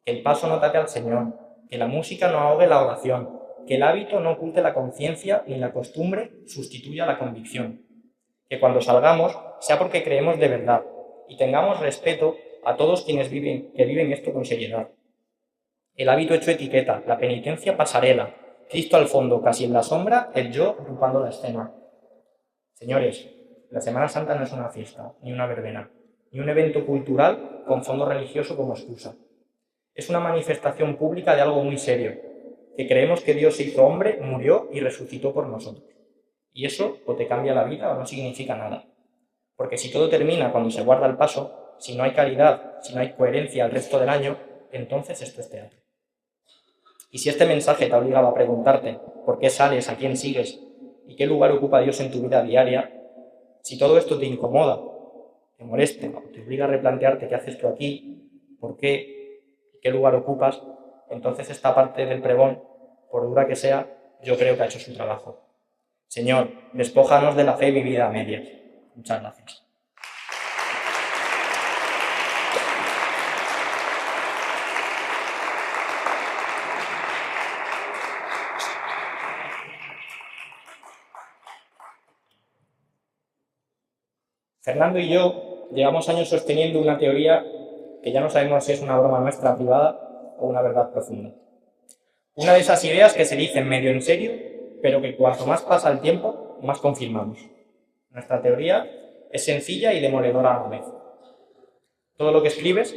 Que el paso no tape al Señor, que la música no ahogue la oración, que el hábito no oculte la conciencia ni la costumbre sustituya la convicción. Que cuando salgamos sea porque creemos de verdad y tengamos respeto a todos quienes viven esto con seriedad. El hábito hecho etiqueta, la penitencia pasarela, Cristo al fondo, casi en la sombra, el yo ocupando la escena. Señores, la Semana Santa no es una fiesta, ni una verbena, ni un evento cultural con fondo religioso como excusa. Es una manifestación pública de algo muy serio, que creemos que Dios se hizo hombre, murió y resucitó por nosotros. Y eso o te cambia la vida o no significa nada. Porque si todo termina cuando se guarda el paso, si no hay calidad, si no hay coherencia el resto del año, entonces esto es teatro. Y si este mensaje te ha obligado a preguntarte por qué sales, a quién sigues y qué lugar ocupa Dios en tu vida diaria, si todo esto te incomoda, te molesta o te obliga a replantearte qué haces tú aquí, por qué, qué lugar ocupas, entonces esta parte del pregón, por dura que sea, yo creo que ha hecho su trabajo. Señor, despójanos de la fe vivida a medias. Muchas gracias. Fernando y yo llevamos años sosteniendo una teoría que ya no sabemos si es una broma nuestra privada o una verdad profunda. Una de esas ideas que se dicen medio en serio, pero que cuanto más pasa el tiempo, más confirmamos. Nuestra teoría es sencilla y demoledora a la vez. Todo lo que escribes,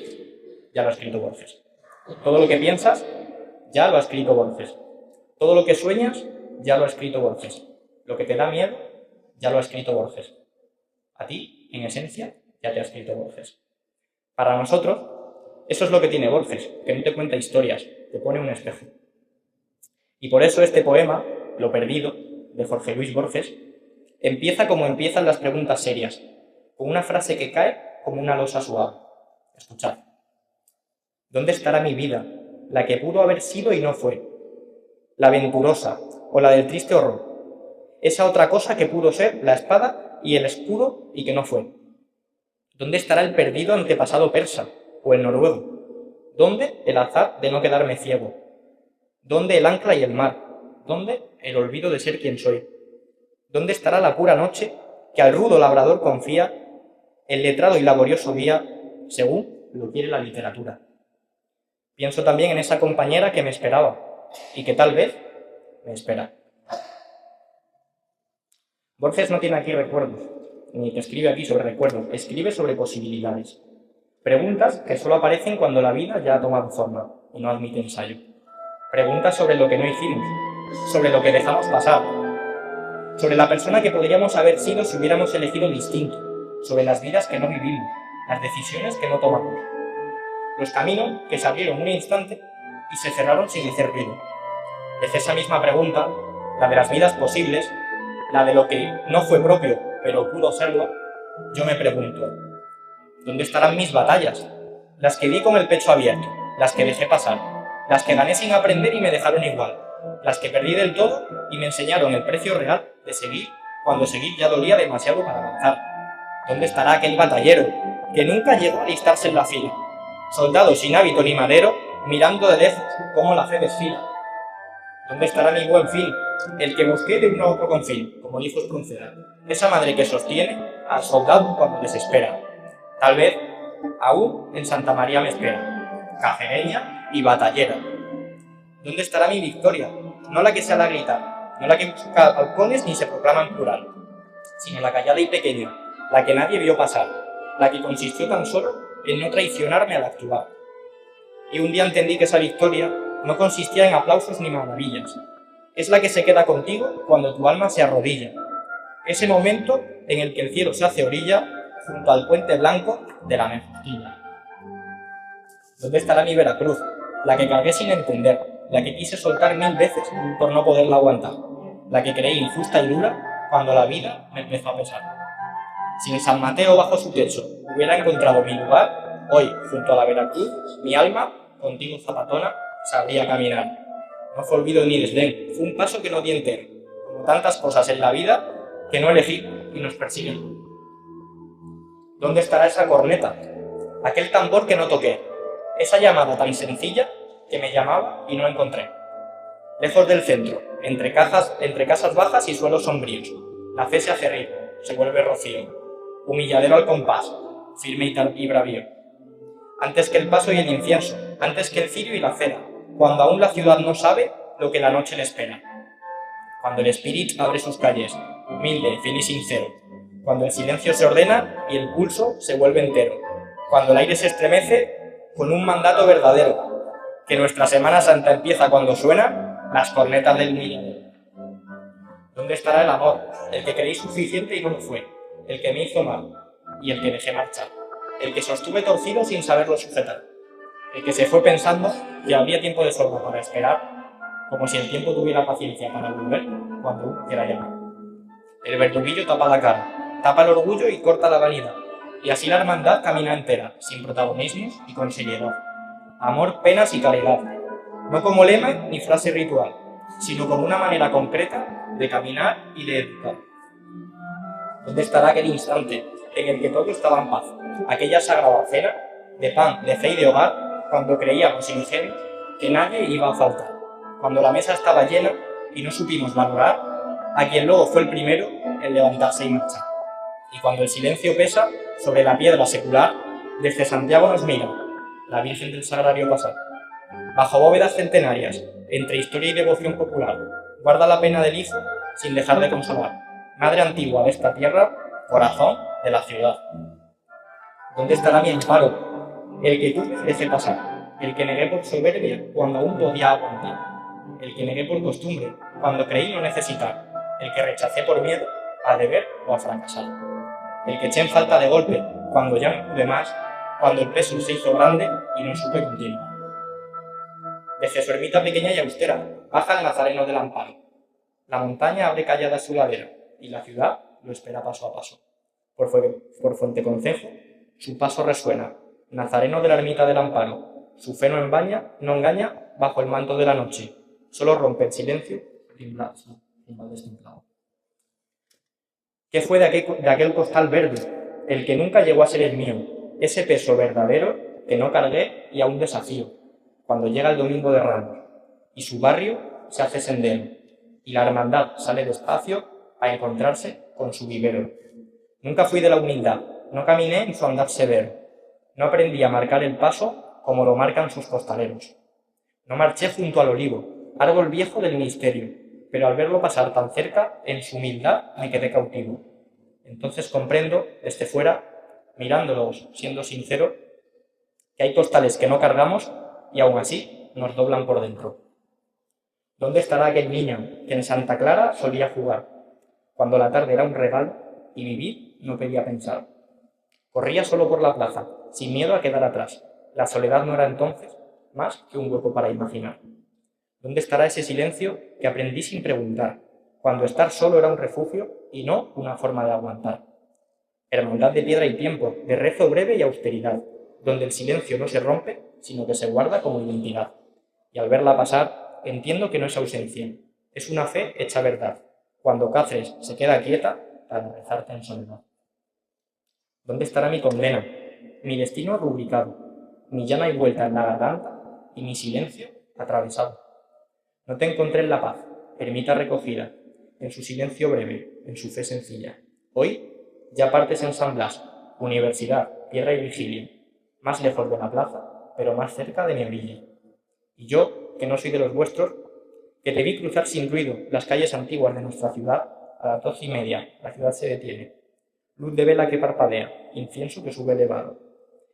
ya lo ha escrito Borges. Todo lo que piensas, ya lo ha escrito Borges. Todo lo que sueñas, ya lo ha escrito Borges. Lo que te da miedo, ya lo ha escrito Borges. A ti, en esencia, ya te ha escrito Borges. Para nosotros, eso es lo que tiene Borges, que no te cuenta historias, te pone un espejo. Y por eso este poema, Lo perdido, de Jorge Luis Borges, empieza como empiezan las preguntas serias, con una frase que cae como una losa suave. Escuchad. ¿Dónde estará mi vida, la que pudo haber sido y no fue? La venturosa o la del triste horror. Esa otra cosa que pudo ser la espada y el escudo y que no fue. ¿Dónde estará el perdido antepasado persa o el noruego? ¿Dónde el azar de no quedarme ciego? ¿Dónde el ancla y el mar? ¿Dónde el olvido de ser quien soy? ¿Dónde estará la pura noche que al rudo labrador confía, el letrado y laborioso día, según lo quiere la literatura? Pienso también en esa compañera que me esperaba y que tal vez me espera. Borges no tiene aquí recuerdos, ni te escribe aquí sobre recuerdos, escribe sobre posibilidades. Preguntas que solo aparecen cuando la vida ya ha tomado forma y no admite ensayo. Preguntas sobre lo que no hicimos, sobre lo que dejamos pasar, sobre la persona que podríamos haber sido si hubiéramos elegido distinto, sobre las vidas que no vivimos, las decisiones que no tomamos, los caminos que se abrieron un instante y se cerraron sin hacer ruido. Es esa misma pregunta, la de las vidas posibles, la de lo que no fue propio, pero pudo serlo, yo me pregunto, ¿dónde estarán mis batallas? Las que di con el pecho abierto, las que dejé pasar, las que gané sin aprender y me dejaron igual, las que perdí del todo y me enseñaron el precio real de seguir cuando seguir ya dolía demasiado para avanzar. ¿Dónde estará aquel batallero que nunca llegó a alistarse en la fila? Soldado sin hábito ni madero, mirando de lejos cómo la fe desfila. ¿Dónde estará mi buen fin? El que busqué de un otro confín, como dijo Espronceda. Esa madre que sostiene al soldado cuando desespera. Tal vez aún en Santa María me espera, cacereña y batallera. ¿Dónde estará mi victoria? No la que se hará gritar, no la que busca balcones ni se proclama en plural, sino la callada y pequeña, la que nadie vio pasar, la que consistió tan solo en no traicionarme al actuar. Y un día entendí que esa victoria no consistía en aplausos ni maravillas. Es la que se queda contigo cuando tu alma se arrodilla. Ese momento en el que el cielo se hace orilla junto al puente blanco de la mejorquilla. ¿Dónde estará mi Veracruz? La que cargué sin entender, la que quise soltar 1000 veces por no poderla aguantar, la que creí injusta y dura cuando la vida me empezó a pesar. Si en San Mateo bajo su techo hubiera encontrado mi lugar, hoy, junto a la Veracruz, mi alma, contigo zapatona, sabría caminar. No fue olvido ni desdén, fue un paso que no di entero, como tantas cosas en la vida que no elegí y nos persiguen. ¿Dónde estará esa corneta? Aquel tambor que no toqué, esa llamada tan sencilla que me llamaba y no encontré. Lejos del centro, entre casas bajas y suelos sombríos, la fe se hace ritmo, se vuelve rocío, humilladero al compás, firme y bravío. Antes que el paso y el incienso, antes que el cirio y la cera, cuando aún la ciudad no sabe lo que la noche le espera. Cuando el espíritu abre sus calles, humilde, fiel y sincero, cuando el silencio se ordena y el pulso se vuelve entero, cuando el aire se estremece con un mandato verdadero, que nuestra Semana Santa empieza cuando suenan las cornetas del milagro. ¿Dónde estará el amor? El que creí suficiente y no lo fue, el que me hizo mal y el que dejé marchar, el que sostuve torcido sin saberlo sujetar, el que se fue pensando que habría tiempo de sobra para esperar, como si el tiempo tuviera paciencia para volver cuando uno quiera llamar. El verduguillo tapa la cara, tapa el orgullo y corta la vanidad, y así la hermandad camina entera, sin protagonismos y con seriedad. Amor, penas y caridad, no como lema ni frase ritual, sino como una manera concreta de caminar y de educar. ¿Dónde estará aquel instante en el que todo estaba en paz? Aquella sagrada cena de pan, de fe y de hogar, cuando creíamos ingenuos que nadie iba a faltar, cuando la mesa estaba llena y no supimos valorar a quien luego fue el primero en levantarse y marchar. Y cuando el silencio pesa sobre la piedra secular, desde Santiago nos mira la Virgen del Sagrario pasar. Bajo bóvedas centenarias, entre historia y devoción popular, guarda la pena del hijo sin dejar de consolar. Madre antigua de esta tierra, corazón de la ciudad. ¿Dónde estará mi amparo? El que tú dejé pasar, el que negué por soberbia cuando aún podía aguantar, el que negué por costumbre cuando creí no necesitar, el que rechacé por miedo a deber o a fracasar, el que eché en falta de golpe cuando ya no pude más, cuando el peso se hizo grande y no supe continuar. Desde su ermita pequeña y austera baja el nazareno del amparo. La montaña abre callada su ladera y la ciudad lo espera paso a paso. Por Fuenteconcejo su paso resuena, nazareno de la ermita del amparo. Su fe no engaña bajo el manto de la noche, solo rompe el silencio timbal destemplado. ¿Qué fue de aquel costal verde, el que nunca llegó a ser el mío, ese peso verdadero que no cargué y aún desafío, cuando llega el domingo de Ramos y su barrio se hace sendero y la hermandad sale despacio a encontrarse con su vivero? Nunca fui de la humildad, no caminé en su andar severo, no aprendí a marcar el paso como lo marcan sus costaleros. No marché junto al olivo, árbol viejo del misterio, pero al verlo pasar tan cerca, en su humildad me quedé cautivo. Entonces comprendo, desde fuera, mirándolos siendo sincero, que hay costales que no cargamos y aún así nos doblan por dentro. ¿Dónde estará aquel niño que en Santa Clara solía jugar, cuando la tarde era un regalo y vivir no pedía pensar? Corría solo por la plaza, sin miedo a quedar atrás. La soledad no era entonces más que un hueco para imaginar. ¿Dónde estará ese silencio que aprendí sin preguntar, cuando estar solo era un refugio y no una forma de aguantar? Hermandad de piedra y tiempo, de rezo breve y austeridad, donde el silencio no se rompe, sino que se guarda como identidad. Y al verla pasar, entiendo que no es ausencia, es una fe hecha verdad, cuando Cáceres se queda quieta para rezarte en soledad. ¿Dónde estará mi condena, mi destino rubricado, mi llana y vuelta en la garganta y mi silencio atravesado? No te encontré en la paz, ermita recogida, en su silencio breve, en su fe sencilla. Hoy ya partes en San Blas, universidad, piedra y vigilia, más lejos de la plaza, pero más cerca de mi orilla. Y yo, que no soy de los vuestros, que te vi cruzar sin ruido las calles antiguas de nuestra ciudad. A las 12:30 la ciudad se detiene. Luz de vela que parpadea, incienso que sube elevado,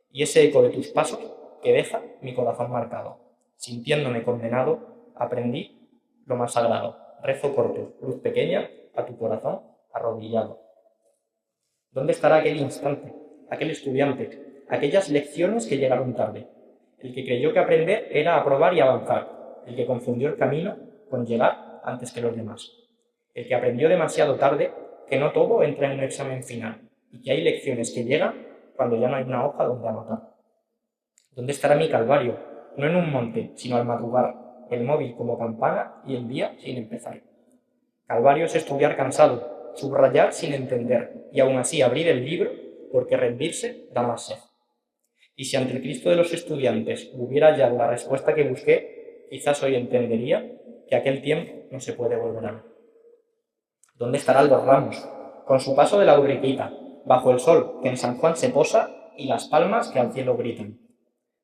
y ese eco de tus pasos que deja mi corazón marcado. Sintiéndome condenado, aprendí lo más sagrado. Rezo por tu luz pequeña a tu corazón arrodillado. ¿Dónde estará aquel instante, aquel estudiante, aquellas lecciones que llegaron tarde? El que creyó que aprender era aprobar y avanzar, el que confundió el camino con llegar antes que los demás. El que aprendió demasiado tarde que no todo entra en un examen final y que hay lecciones que llegan cuando ya no hay una hoja donde anotar. ¿Dónde estará mi calvario? No en un monte, sino al madrugar, el móvil como campana y el día sin empezar. Calvario es estudiar cansado, subrayar sin entender y aún así abrir el libro porque rendirse da más sed. Y si ante el Cristo de los estudiantes hubiera ya la respuesta que busqué, quizás hoy entendería que aquel tiempo no se puede volver a ver. ¿Dónde estarán los ramos? Con su paso de la borriquita, bajo el sol que en San Juan se posa y las palmas que al cielo gritan.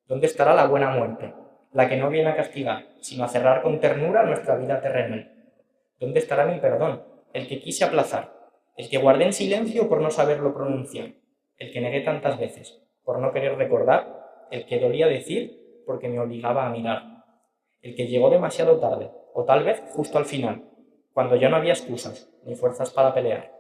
¿Dónde estará la buena muerte? La que no viene a castigar, sino a cerrar con ternura nuestra vida terrenal. ¿Dónde estará mi perdón? El que quise aplazar, el que guardé en silencio por no saberlo pronunciar, el que negué tantas veces por no querer recordar, el que dolía decir porque me obligaba a mirar, el que llegó demasiado tarde, o tal vez justo al final, cuando ya no había excusas ni fuerzas para pelear.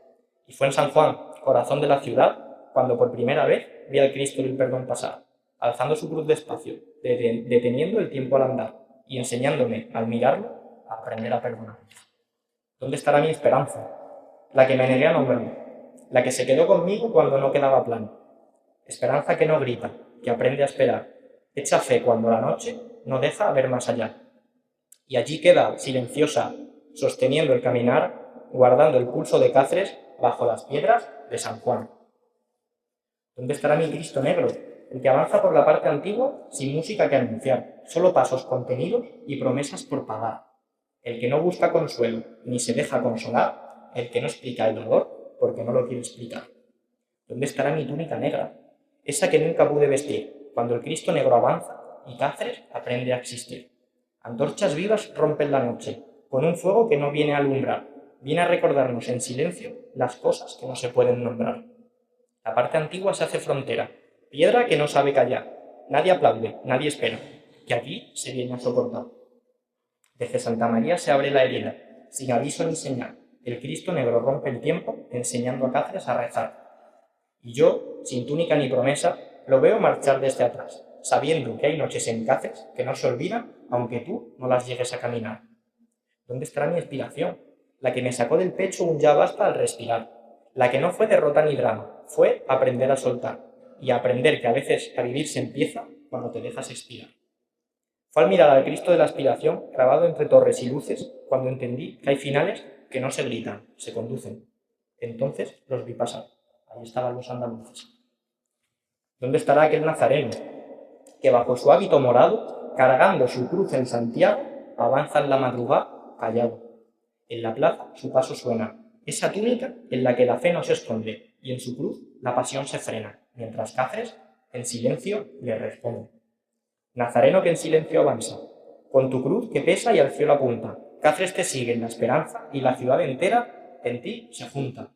Y fue en San Juan, corazón de la ciudad, cuando por primera vez vi al Cristo del perdón pasar, alzando su cruz despacio, deteniendo el tiempo al andar y enseñándome, al mirarlo, a aprender a perdonar. ¿Dónde estará mi esperanza? La que me negué a nombrar, la que se quedó conmigo cuando no quedaba plan. Esperanza que no grita, que aprende a esperar, echa fe cuando la noche no deja ver más allá. Y allí queda, silenciosa, sosteniendo el caminar, guardando el pulso de Cáceres bajo las piedras de San Juan. ¿Dónde estará mi Cristo negro? El que avanza por la parte antigua sin música que anunciar, solo pasos contenidos y promesas por pagar. El que no busca consuelo, ni se deja consolar, el que no explica el dolor porque no lo quiere explicar. ¿Dónde estará mi túnica negra? Esa que nunca pude vestir, cuando el Cristo negro avanza y Cáceres aprende a existir. Antorchas vivas rompen la noche, con un fuego que no viene a alumbrar, viene a recordarnos en silencio las cosas que no se pueden nombrar. La parte antigua se hace frontera, piedra que no sabe callar. Nadie aplaude, nadie espera, que aquí se viene a soportar. Desde Santa María se abre la herida, sin aviso ni señal. El Cristo negro rompe el tiempo, enseñando a Cáceres a rezar. Y yo, sin túnica ni promesa, lo veo marchar desde atrás, sabiendo que hay noches en Cáceres que no se olvidan, aunque tú no las llegues a caminar. ¿Dónde estará mi inspiración? La que me sacó del pecho un ya basta al respirar. La que no fue derrota ni drama, fue aprender a soltar. Y a aprender que a veces a vivir se empieza cuando te dejas expirar. Fue al mirar al Cristo de la aspiración, grabado entre torres y luces, cuando entendí que hay finales que no se gritan, se conducen. Entonces los vi pasar. Ahí estaban los andaluces. ¿Dónde estará aquel nazareno que bajo su hábito morado, cargando su cruz en Santiago, avanza en la madrugada callado? En la plaza su paso suena, esa túnica en la que la fe no se esconde, y en su cruz la pasión se frena, mientras Cáceres en silencio le responde. Nazareno que en silencio avanza, con tu cruz que pesa y al cielo apunta, Cáceres te sigue en la esperanza y la ciudad entera en ti se junta.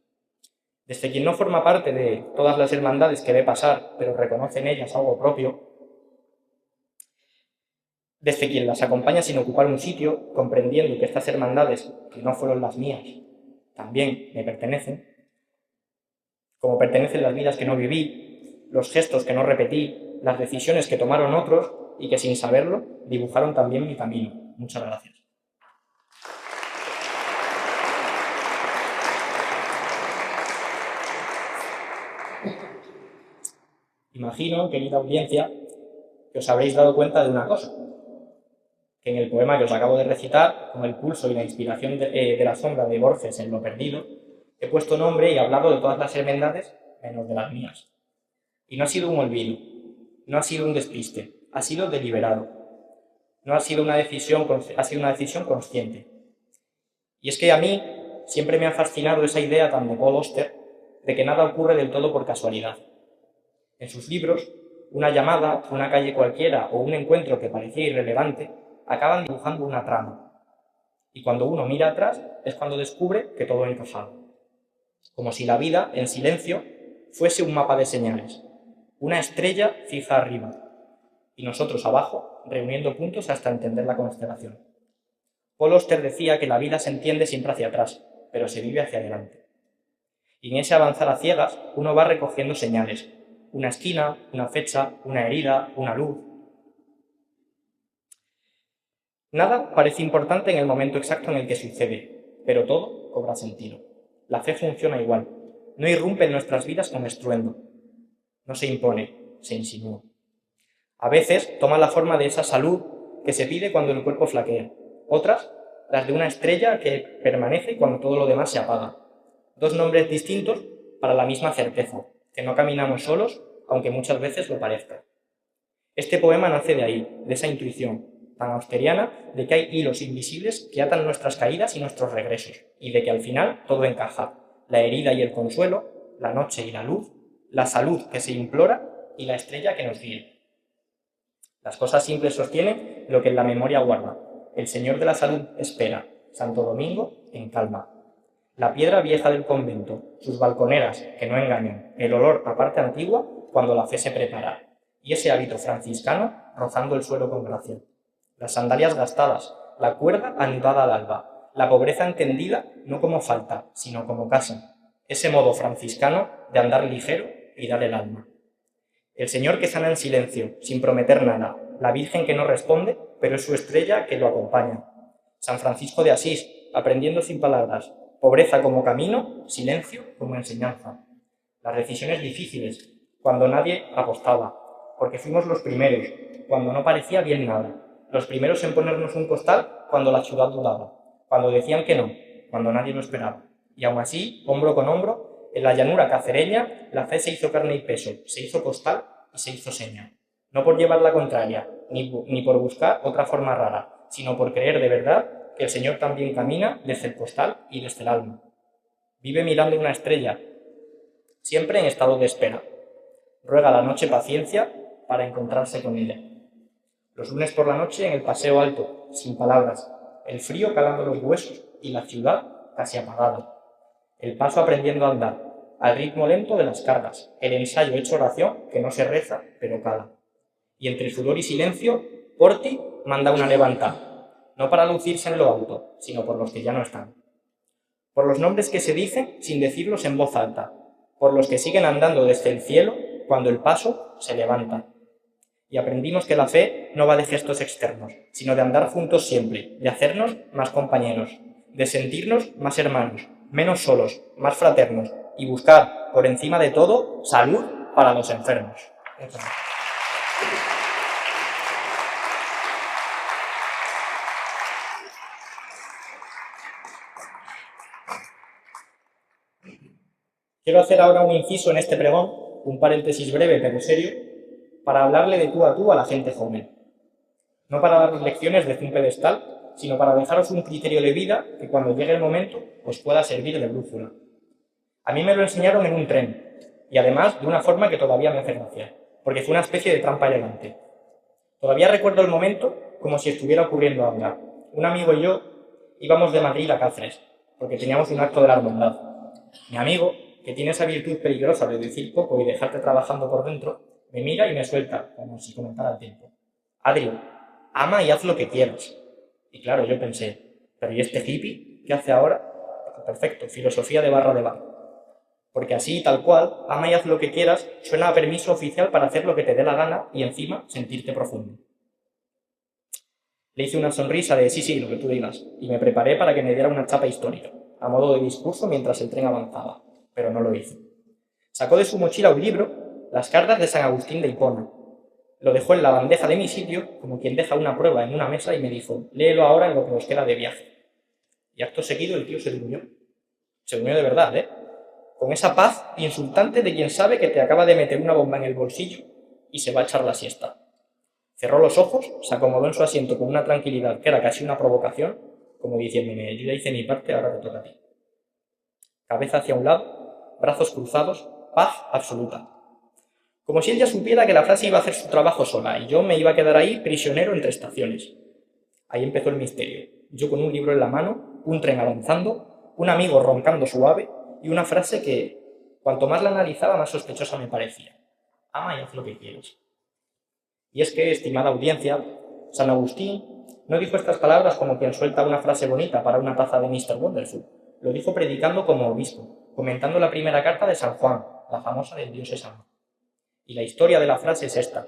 Desde quien no forma parte de todas las hermandades que ve pasar, pero reconoce en ellas algo propio, desde quien las acompaña sin ocupar un sitio, comprendiendo que estas hermandades, que no fueron las mías, también me pertenecen, como pertenecen las vidas que no viví, los gestos que no repetí, las decisiones que tomaron otros y que sin saberlo dibujaron también mi camino. Muchas gracias. Imagino, querida audiencia, que os habréis dado cuenta de una cosa, que en el poema que os acabo de recitar, con el pulso y la inspiración de la sombra de Borges en Lo perdido, he puesto nombre y hablado de todas las hermandades menos de las mías. Y no ha sido un olvido, no ha sido un despiste, ha sido deliberado. No ha sido una decisión, ha sido una decisión consciente. Y es que a mí siempre me ha fascinado esa idea tan de Paul Auster de que nada ocurre del todo por casualidad. En sus libros, una llamada, una calle cualquiera o un encuentro que parecía irrelevante acaban dibujando una trama. Y cuando uno mira atrás es cuando descubre que todo ha encajado. Como si la vida, en silencio, fuese un mapa de señales, una estrella fija arriba, y nosotros abajo, reuniendo puntos hasta entender la constelación. Paul Auster decía que la vida se entiende siempre hacia atrás, pero se vive hacia adelante. Y en ese avanzar a ciegas, uno va recogiendo señales, una esquina, una fecha, una herida, una luz. Nada parece importante en el momento exacto en el que sucede, pero todo cobra sentido. La fe funciona igual. No irrumpe en nuestras vidas con estruendo. No se impone, se insinúa. A veces toma la forma de esa salud que se pide cuando el cuerpo flaquea. Otras, las de una estrella que permanece cuando todo lo demás se apaga. Dos nombres distintos para la misma certeza, que no caminamos solos, aunque muchas veces lo parezca. Este poema nace de ahí, de esa intuición tan austeriana de que hay hilos invisibles que atan nuestras caídas y nuestros regresos, y de que al final todo encaja, la herida y el consuelo, la noche y la luz, la salud que se implora y la estrella que nos guía. Las cosas simples sostienen lo que en la memoria guarda. El Señor de la Salud espera, Santo Domingo en calma. La piedra vieja del convento, sus balconeras, que no engañan, el olor a parte antigua cuando la fe se prepara, y ese hábito franciscano rozando el suelo con gracia. Las sandalias gastadas, la cuerda anudada al alba, la pobreza entendida no como falta, sino como casa, ese modo franciscano de andar ligero y dar el alma. El Señor que sana en silencio, sin prometer nada, la Virgen que no responde, pero es su estrella que lo acompaña. San Francisco de Asís, aprendiendo sin palabras, pobreza como camino, silencio como enseñanza. Las decisiones difíciles, cuando nadie apostaba, porque fuimos los primeros, cuando no parecía bien nada. Los primeros en ponernos un costal cuando la ciudad dudaba, cuando decían que no, cuando nadie lo esperaba. Y aún así, hombro con hombro, en la llanura cacereña, la fe se hizo carne y peso, se hizo costal y se hizo seña. No por llevar la contraria, ni por buscar otra forma rara, sino por creer de verdad que el Señor también camina desde el costal y desde el alma. Vive mirando una estrella, siempre en estado de espera. Ruega a la noche paciencia para encontrarse con ella. Los lunes por la noche en el paseo alto, sin palabras, el frío calando los huesos y la ciudad casi apagada. El paso aprendiendo a andar, al ritmo lento de las cargas, el ensayo hecho oración que no se reza, pero cala. Y entre sudor y silencio, Porti manda una levanta, no para lucirse en lo alto, sino por los que ya no están. Por los nombres que se dicen sin decirlos en voz alta, por los que siguen andando desde el cielo cuando el paso se levanta. Y aprendimos que la fe no va de gestos externos, sino de andar juntos siempre, de hacernos más compañeros, de sentirnos más hermanos, menos solos, más fraternos, y buscar, por encima de todo, salud para los enfermos. Quiero hacer ahora un inciso en este pregón, un paréntesis breve pero serio, para hablarle de tú a la gente joven. No para daros lecciones desde un pedestal, sino para dejaros un criterio de vida que cuando llegue el momento os pueda servir de brújula. A mí me lo enseñaron en un tren, y además de una forma que todavía me hace gracia, porque fue una especie de trampa elegante. Todavía recuerdo el momento como si estuviera ocurriendo ahora. Un amigo y yo íbamos de Madrid a Cáceres, porque teníamos un acto de la hermandad. Mi amigo, que tiene esa virtud peligrosa de decir poco y dejarte trabajando por dentro, me mira y me suelta, como si comentara el tiempo. Adri, ama y haz lo que quieras. Y claro, yo pensé, ¿pero y este hippie? ¿Qué hace ahora? Perfecto, filosofía de barra de bar. Porque así, tal cual, ama y haz lo que quieras, suena a permiso oficial para hacer lo que te dé la gana y encima sentirte profundo. Le hice una sonrisa de sí, lo que tú digas, y me preparé para que me diera una chapa histórica, a modo de discurso mientras el tren avanzaba, pero no lo hizo. Sacó de su mochila un libro, Las cartas de San Agustín de Hipona. Lo dejó en la bandeja de mi sitio, como quien deja una prueba en una mesa, y me dijo, léelo ahora en lo que nos queda de viaje. Y acto seguido el tío se durmió. Se durmió de verdad, con esa paz insultante de quien sabe que te acaba de meter una bomba en el bolsillo y se va a echar la siesta. Cerró los ojos, se acomodó en su asiento con una tranquilidad que era casi una provocación, como diciéndome, yo ya hice mi parte, ahora te toca a ti. Cabeza hacia un lado, brazos cruzados, paz absoluta. Como si él ya supiera que la frase iba a hacer su trabajo sola y yo me iba a quedar ahí prisionero entre estaciones. Ahí empezó el misterio. yo con un libro en la mano, un tren avanzando, un amigo roncando suave y una frase que, cuanto más la analizaba, más sospechosa me parecía. Ama y haz lo que quieras. Y es que, estimada audiencia, San Agustín no dijo estas palabras como quien suelta una frase bonita para una taza de Mr. Wonderful. Lo dijo predicando como obispo, comentando la primera carta de San Juan, la famosa del Dios es amor. Y la historia de la frase es esta.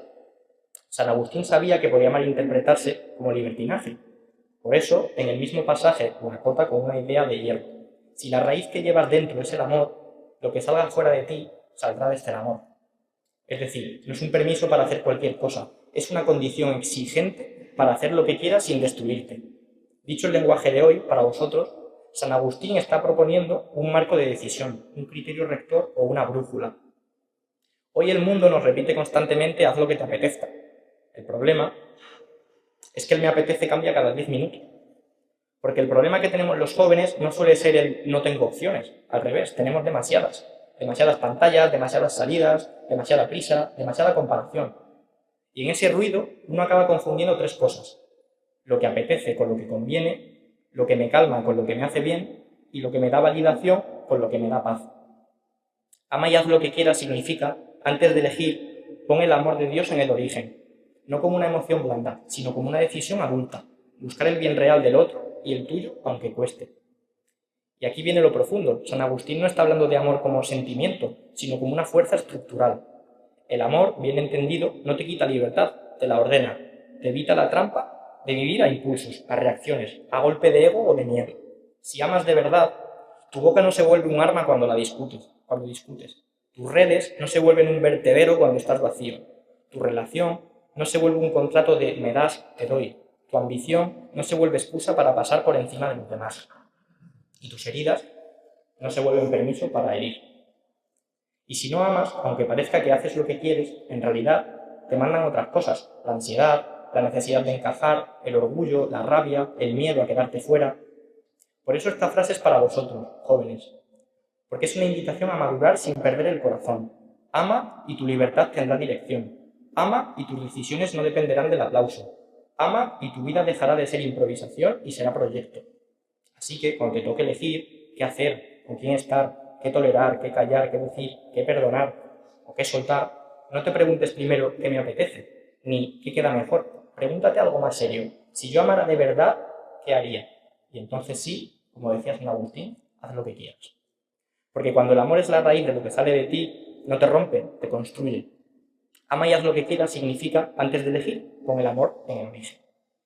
San Agustín sabía que podía malinterpretarse como libertinaje. Por eso, en el mismo pasaje, lo acota con una idea de hierro. Si la raíz que llevas dentro es el amor, lo que salga fuera de ti saldrá desde el amor. Es decir, no es un permiso para hacer cualquier cosa, es una condición exigente para hacer lo que quieras sin destruirte. Dicho el lenguaje de hoy, para vosotros, San Agustín está proponiendo un marco de decisión, un criterio rector o una brújula. Hoy el mundo nos repite constantemente haz lo que te apetezca. El problema es que el me apetece cambia cada 10 minutos. Porque el problema que tenemos los jóvenes no suele ser el no tengo opciones, al revés, tenemos demasiadas. Demasiadas pantallas, demasiadas salidas, demasiada prisa, demasiada comparación. Y en ese ruido uno acaba confundiendo tres cosas. Lo que apetece con lo que conviene, lo que me calma con lo que me hace bien y lo que me da validación con lo que me da paz. Ama y haz lo que quieras significa, antes de elegir, pon el amor de Dios en el origen. No como una emoción blanda, sino como una decisión adulta. Buscar el bien real del otro y el tuyo, aunque cueste. Y aquí viene lo profundo. San Agustín no está hablando de amor como sentimiento, sino como una fuerza estructural. El amor, bien entendido, no te quita libertad, te la ordena. Te evita la trampa de vivir a impulsos, a reacciones, a golpe de ego o de miedo. Si amas de verdad, tu boca no se vuelve un arma cuando discutes. Tus redes no se vuelven un vertedero cuando estás vacío. Tu relación no se vuelve un contrato de me das, te doy. Tu ambición no se vuelve excusa para pasar por encima de los demás. Y tus heridas no se vuelven permiso para herir. Y si no amas, aunque parezca que haces lo que quieres, en realidad te mandan otras cosas. La ansiedad, la necesidad de encajar, el orgullo, la rabia, el miedo a quedarte fuera. Por eso esta frase es para vosotros, jóvenes. Porque es una invitación a madurar sin perder el corazón. Ama y tu libertad tendrá dirección. Ama y tus decisiones no dependerán del aplauso. Ama y tu vida dejará de ser improvisación y será proyecto. Así que, cuando te toque elegir qué hacer, con quién estar, qué tolerar, qué callar, qué decir, qué perdonar o qué soltar, no te preguntes primero qué me apetece, ni qué queda mejor. Pregúntate algo más serio. Si yo amara de verdad, ¿qué haría? Y entonces sí, como decía San Agustín, haz lo que quieras. Porque cuando el amor es la raíz de lo que sale de ti, no te rompe, te construye. Ama y haz lo que quieras significa, antes de elegir, pon el amor en el origen.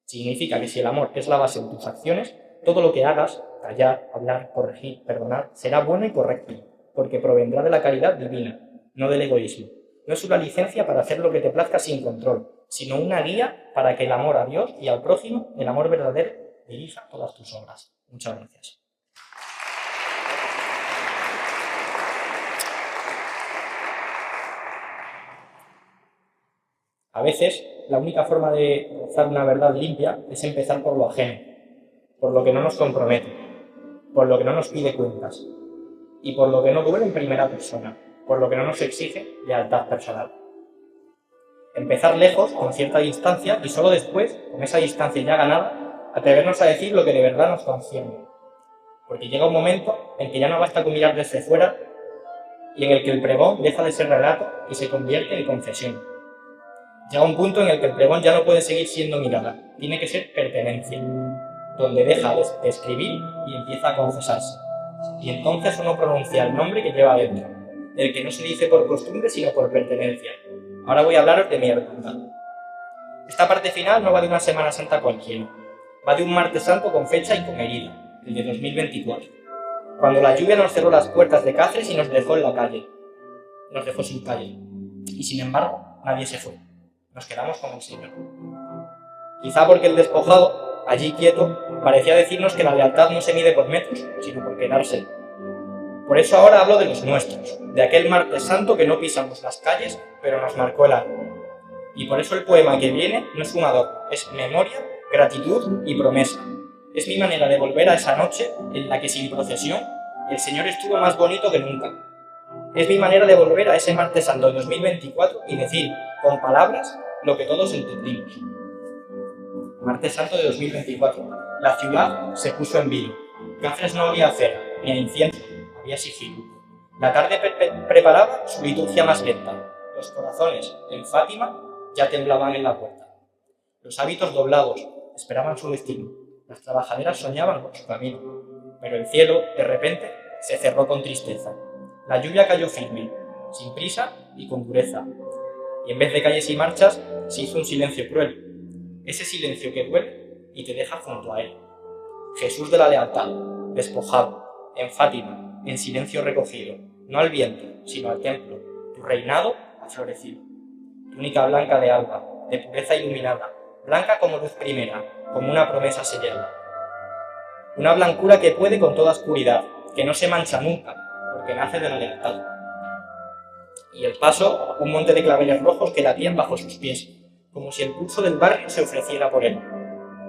Significa que si el amor es la base de tus acciones, todo lo que hagas, callar, hablar, corregir, perdonar, será bueno y correcto, porque provendrá de la caridad divina, no del egoísmo. No es una licencia para hacer lo que te plazca sin control, sino una guía para que el amor a Dios y al prójimo, el amor verdadero, dirija todas tus obras. Muchas gracias. A veces, la única forma de gozar una verdad limpia es empezar por lo ajeno, por lo que no nos compromete, por lo que no nos pide cuentas y por lo que no duele en primera persona, por lo que no nos exige lealtad personal. Empezar lejos, con cierta distancia, y solo después, con esa distancia ya ganada, atrevernos a decir lo que de verdad nos concierne. Porque llega un momento en que ya no basta con mirar desde fuera y en el que el pregón deja de ser relato y se convierte en confesión. Llega un punto en el que el pregón ya no puede seguir siendo mirada, tiene que ser pertenencia, donde deja de escribir y empieza a confesarse. Y entonces uno pronuncia el nombre que lleva dentro, el que no se dice por costumbre sino por pertenencia. Ahora voy a hablaros de mi hermandad. Esta parte final no va de una Semana Santa cualquiera, va de un Martes Santo con fecha y con herida, el de 2024, cuando la lluvia nos cerró las puertas de Cáceres y nos dejó en la calle, nos dejó sin calle, y sin embargo nadie se fue, nos quedamos con el Señor. Quizá porque el despojado, allí quieto, parecía decirnos que la lealtad no se mide por metros, sino por quedarse. Por eso ahora hablo de los nuestros, de aquel Martes Santo que no pisamos las calles, pero nos marcó el alma. Y por eso el poema que viene no es un adorno, es memoria, gratitud y promesa. Es mi manera de volver a esa noche en la que sin procesión el Señor estuvo más bonito que nunca. Es mi manera de volver a ese Martes Santo de 2024 y decir, con palabras, lo que todos entendimos. Martes Santo de 2024. la ciudad se puso en vilo. Cáceres no olía a cera, ni a incienso, había sigilo. La tarde preparaba su liturgia más lenta. Los corazones, en Fátima, ya temblaban en la puerta. Los hábitos doblados esperaban su destino. Las trabajaderas soñaban con su camino. Pero el cielo, de repente, se cerró con tristeza. La lluvia cayó firme, sin prisa y con dureza. Y en vez de calles y marchas, se hizo un silencio cruel. Ese silencio que duele y te deja junto a él. Jesús de la lealtad, despojado, en Fátima, en silencio recogido, no al viento, sino al templo, tu reinado ha florecido. Túnica blanca de alba, de pureza iluminada, blanca como luz primera, como una promesa sellada. Una blancura que puede con toda oscuridad, que no se mancha nunca, porque nace de la lealtad. Y el paso, un monte de claveles rojos que latían bajo sus pies, como si el pulso del barrio se ofreciera por él.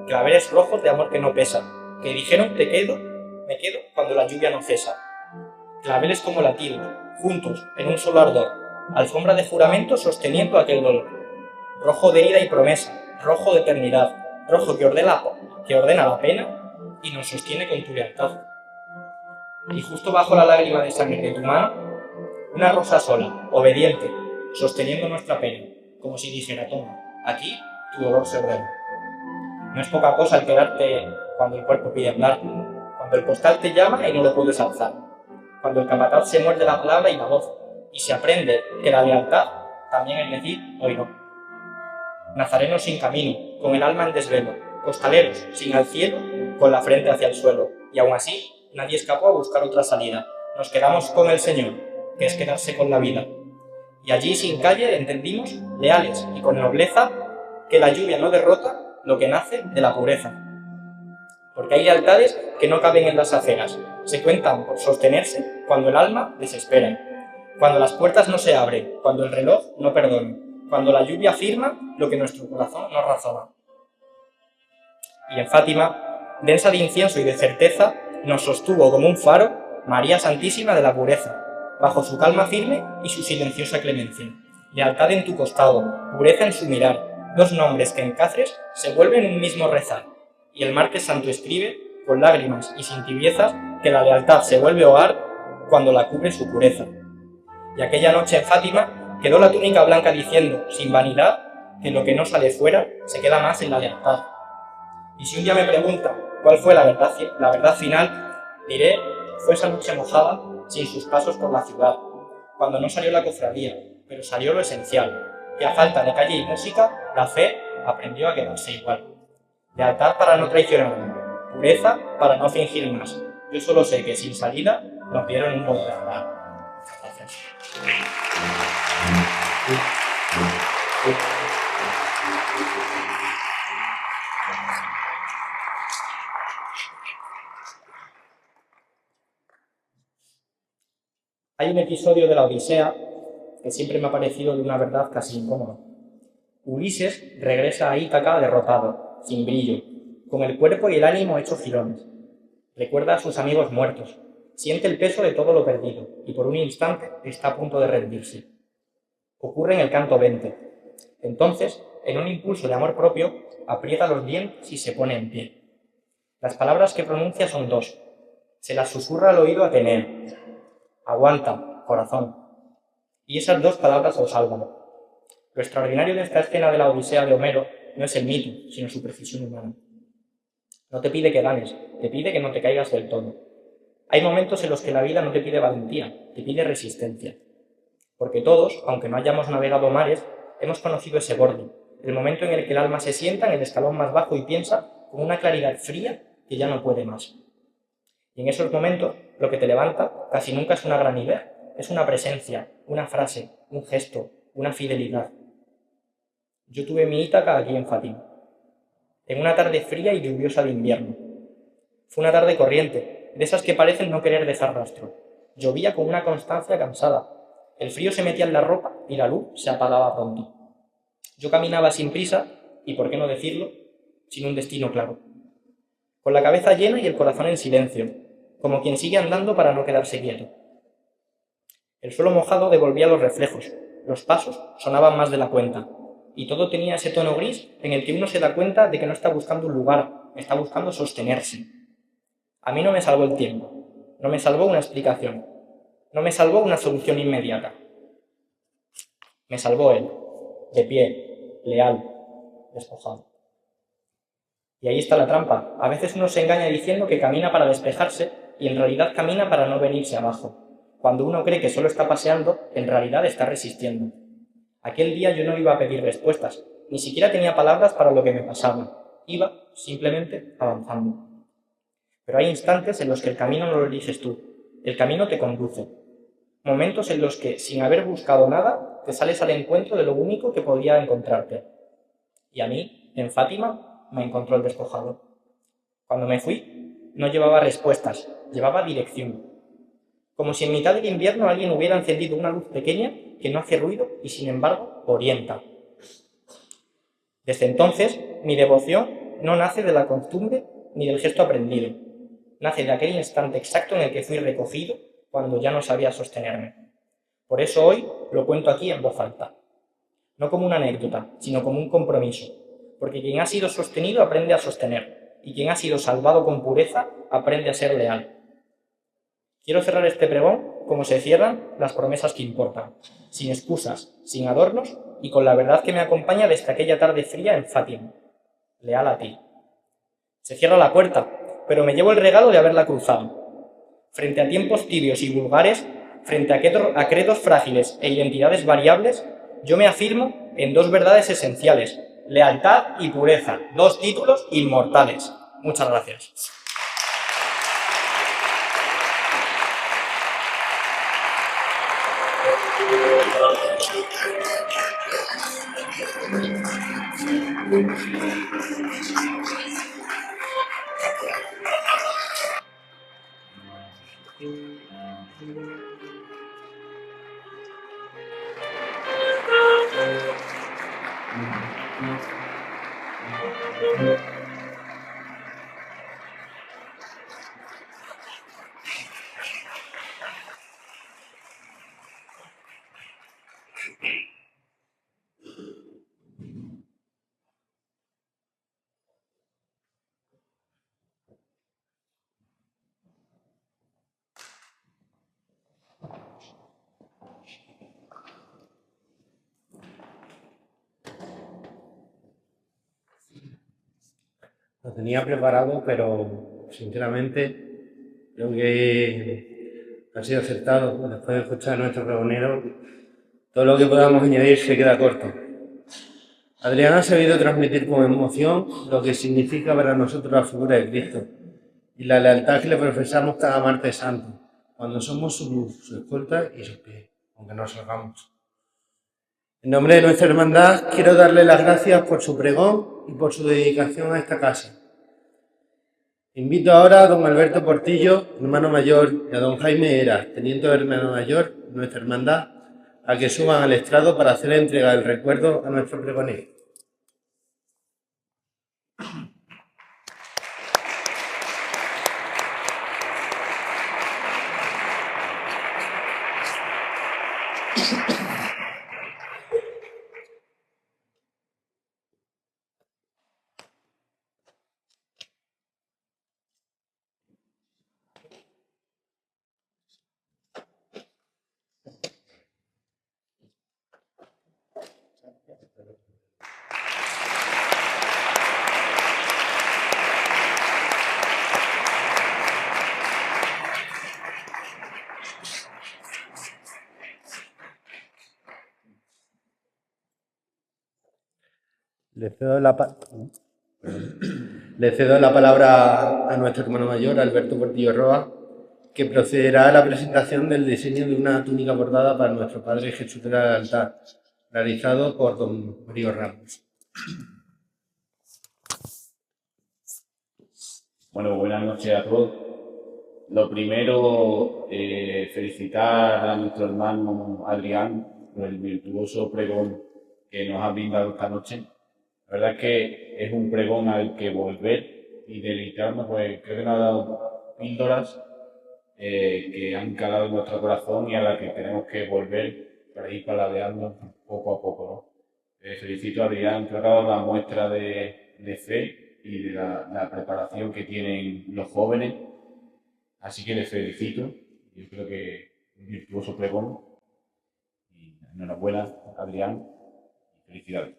Claveles rojos de amor que no pesa, que dijeron me quedo cuando la lluvia no cesa. Claveles como latidos, juntos, en un solo ardor, alfombra de juramento sosteniendo aquel dolor. Rojo de herida y promesa, rojo de eternidad, rojo que ordena la pena y nos sostiene con tu lealtad. Y justo bajo la lágrima de sangre de tu mano, una rosa sola, obediente, sosteniendo nuestra pena, como si dijera, toma, aquí tu dolor se ordena. No es poca cosa el quedarte cuando el cuerpo pide hablar, cuando el costal te llama y no lo puedes alzar, cuando el capataz se muerde la palabra y la voz, y se aprende que la lealtad también es decir, hoy no. Nazarenos sin camino, con el alma en desvelo, costaleros, sin al cielo, con la frente hacia el suelo, y aún así, nadie escapó a buscar otra salida. Nos quedamos con el Señor, que es quedarse con la vida. Y allí, sin calle, entendimos, leales y con nobleza, que la lluvia no derrota lo que nace de la pureza. Porque hay lealtades que no caben en las aceras, se cuentan por sostenerse cuando el alma desespera, cuando las puertas no se abren, cuando el reloj no perdona, cuando la lluvia afirma lo que nuestro corazón no razona. Y en Fátima, densa de incienso y de certeza, nos sostuvo como un faro María Santísima de la Pureza, bajo su calma firme y su silenciosa clemencia. Lealtad en tu costado, pureza en su mirar, dos nombres que en Cáceres se vuelven un mismo rezar. Y el martes santo escribe, con lágrimas y sin tibiezas, que la lealtad se vuelve hogar cuando la cubre su pureza. Y aquella noche en Fátima quedó la túnica blanca diciendo, sin vanidad, que lo que no sale fuera se queda más en la lealtad. Y si un día me preguntan cuál fue la verdad final, diré, fue esa noche mojada, sin sus pasos por la ciudad, cuando no salió la cofradía, pero salió lo esencial, que a falta de calle y música, la fe aprendió a quedarse igual. Lealtad para no traicionarme, pureza para no fingir más. Yo solo sé que sin salida nos dieron un volver a dar. Gracias. Hay un episodio de la Odisea que siempre me ha parecido de una verdad casi incómoda. Ulises regresa a Ítaca derrotado, sin brillo, con el cuerpo y el ánimo hechos jirones. Recuerda a sus amigos muertos, siente el peso de todo lo perdido y por un instante está a punto de rendirse. Ocurre en el canto 20. Entonces, en un impulso de amor propio, aprieta los dientes y se pone en pie. Las palabras que pronuncia son dos. Se las susurra al oído a Atenea. Aguanta, corazón. Y esas dos palabras lo salvan. Lo extraordinario de esta escena de la Odisea de Homero no es el mito, sino su precisión humana. No te pide que ganes, te pide que no te caigas del todo. Hay momentos en los que la vida no te pide valentía, te pide resistencia. Porque todos, aunque no hayamos navegado mares, hemos conocido ese borde, el momento en el que el alma se sienta en el escalón más bajo y piensa con una claridad fría que ya no puede más. Y en esos momentos, lo que te levanta casi nunca es una gran idea, es una presencia, una frase, un gesto, una fidelidad. Yo tuve mi Ítaca aquí en Fátima, en una tarde fría y lluviosa de invierno. Fue una tarde corriente, de esas que parecen no querer dejar rastro. Llovía con una constancia cansada. El frío se metía en la ropa y la luz se apagaba pronto. Yo caminaba sin prisa y, por qué no decirlo, sin un destino claro. Con la cabeza llena y el corazón en silencio, como quien sigue andando para no quedarse quieto. El suelo mojado devolvía los reflejos, los pasos sonaban más de la cuenta, y todo tenía ese tono gris en el que uno se da cuenta de que no está buscando un lugar, está buscando sostenerse. A mí no me salvó el tiempo, no me salvó una explicación, no me salvó una solución inmediata. Me salvó él, de pie, leal, despojado. Y ahí está la trampa. A veces uno se engaña diciendo que camina para despejarse y en realidad camina para no venirse abajo. Cuando uno cree que solo está paseando, en realidad está resistiendo. Aquel día yo no iba a pedir respuestas, ni siquiera tenía palabras para lo que me pasaba. Iba simplemente avanzando. Pero hay instantes en los que el camino no lo eliges tú, el camino te conduce. Momentos en los que, sin haber buscado nada, te sales al encuentro de lo único que podía encontrarte. Y a mí, en Fátima, me encontró el despojado. Cuando me fui, no llevaba respuestas, llevaba dirección. Como si en mitad del invierno alguien hubiera encendido una luz pequeña que no hace ruido y, sin embargo, orienta. Desde entonces, mi devoción no nace de la costumbre ni del gesto aprendido. Nace de aquel instante exacto en el que fui recogido cuando ya no sabía sostenerme. Por eso hoy lo cuento aquí en voz alta. No como una anécdota, sino como un compromiso. Porque quien ha sido sostenido aprende a sostener, y quien ha sido salvado con pureza aprende a ser leal. Quiero cerrar este pregón como se cierran las promesas que importan, sin excusas, sin adornos y con la verdad que me acompaña desde aquella tarde fría en Fátima. Leal a ti. Se cierra la puerta, pero me llevo el regalo de haberla cruzado. Frente a tiempos tibios y vulgares, frente a credos frágiles e identidades variables, yo me afirmo en dos verdades esenciales, lealtad y pureza, dos títulos inmortales. Muchas gracias. Lo tenía preparado, pero sinceramente creo que ha sido acertado. Después de escuchar a nuestro pregonero, todo lo que podamos añadir se queda corto. Adrián ha sabido transmitir con emoción lo que significa para nosotros la figura de Cristo y la lealtad que le profesamos cada martes santo, cuando somos su escolta y sus pies, aunque no salgamos. En nombre de nuestra hermandad, quiero darle las gracias por su pregón y por su dedicación a esta casa. Invito ahora a don Alberto Portillo, hermano mayor, y a don Jaime Eras, teniente hermano mayor de nuestra hermandad, a que suban al estrado para hacer entrega del recuerdo a nuestro pregonero. Le cedo la palabra a nuestro hermano mayor, Alberto Portillo Roa, que procederá a la presentación del diseño de una túnica bordada para nuestro Padre Jesús de la Lealtad, realizado por don Mario Ramos. Bueno, buenas noches a todos. Lo primero, felicitar a nuestro hermano Adrián por el virtuoso pregón que nos ha brindado esta noche. La verdad es que es un pregón al que volver y deleitarnos, pues creo que nos ha dado píldoras que han calado en nuestro corazón y a las que tenemos que volver para ir paladeando poco a poco, ¿no? Felicito a Adrián, creo que ha dado una muestra de fe y de la preparación que tienen los jóvenes. Así que les felicito. Yo creo que es un virtuoso pregón. Y enhorabuena, Adrián, y felicidades.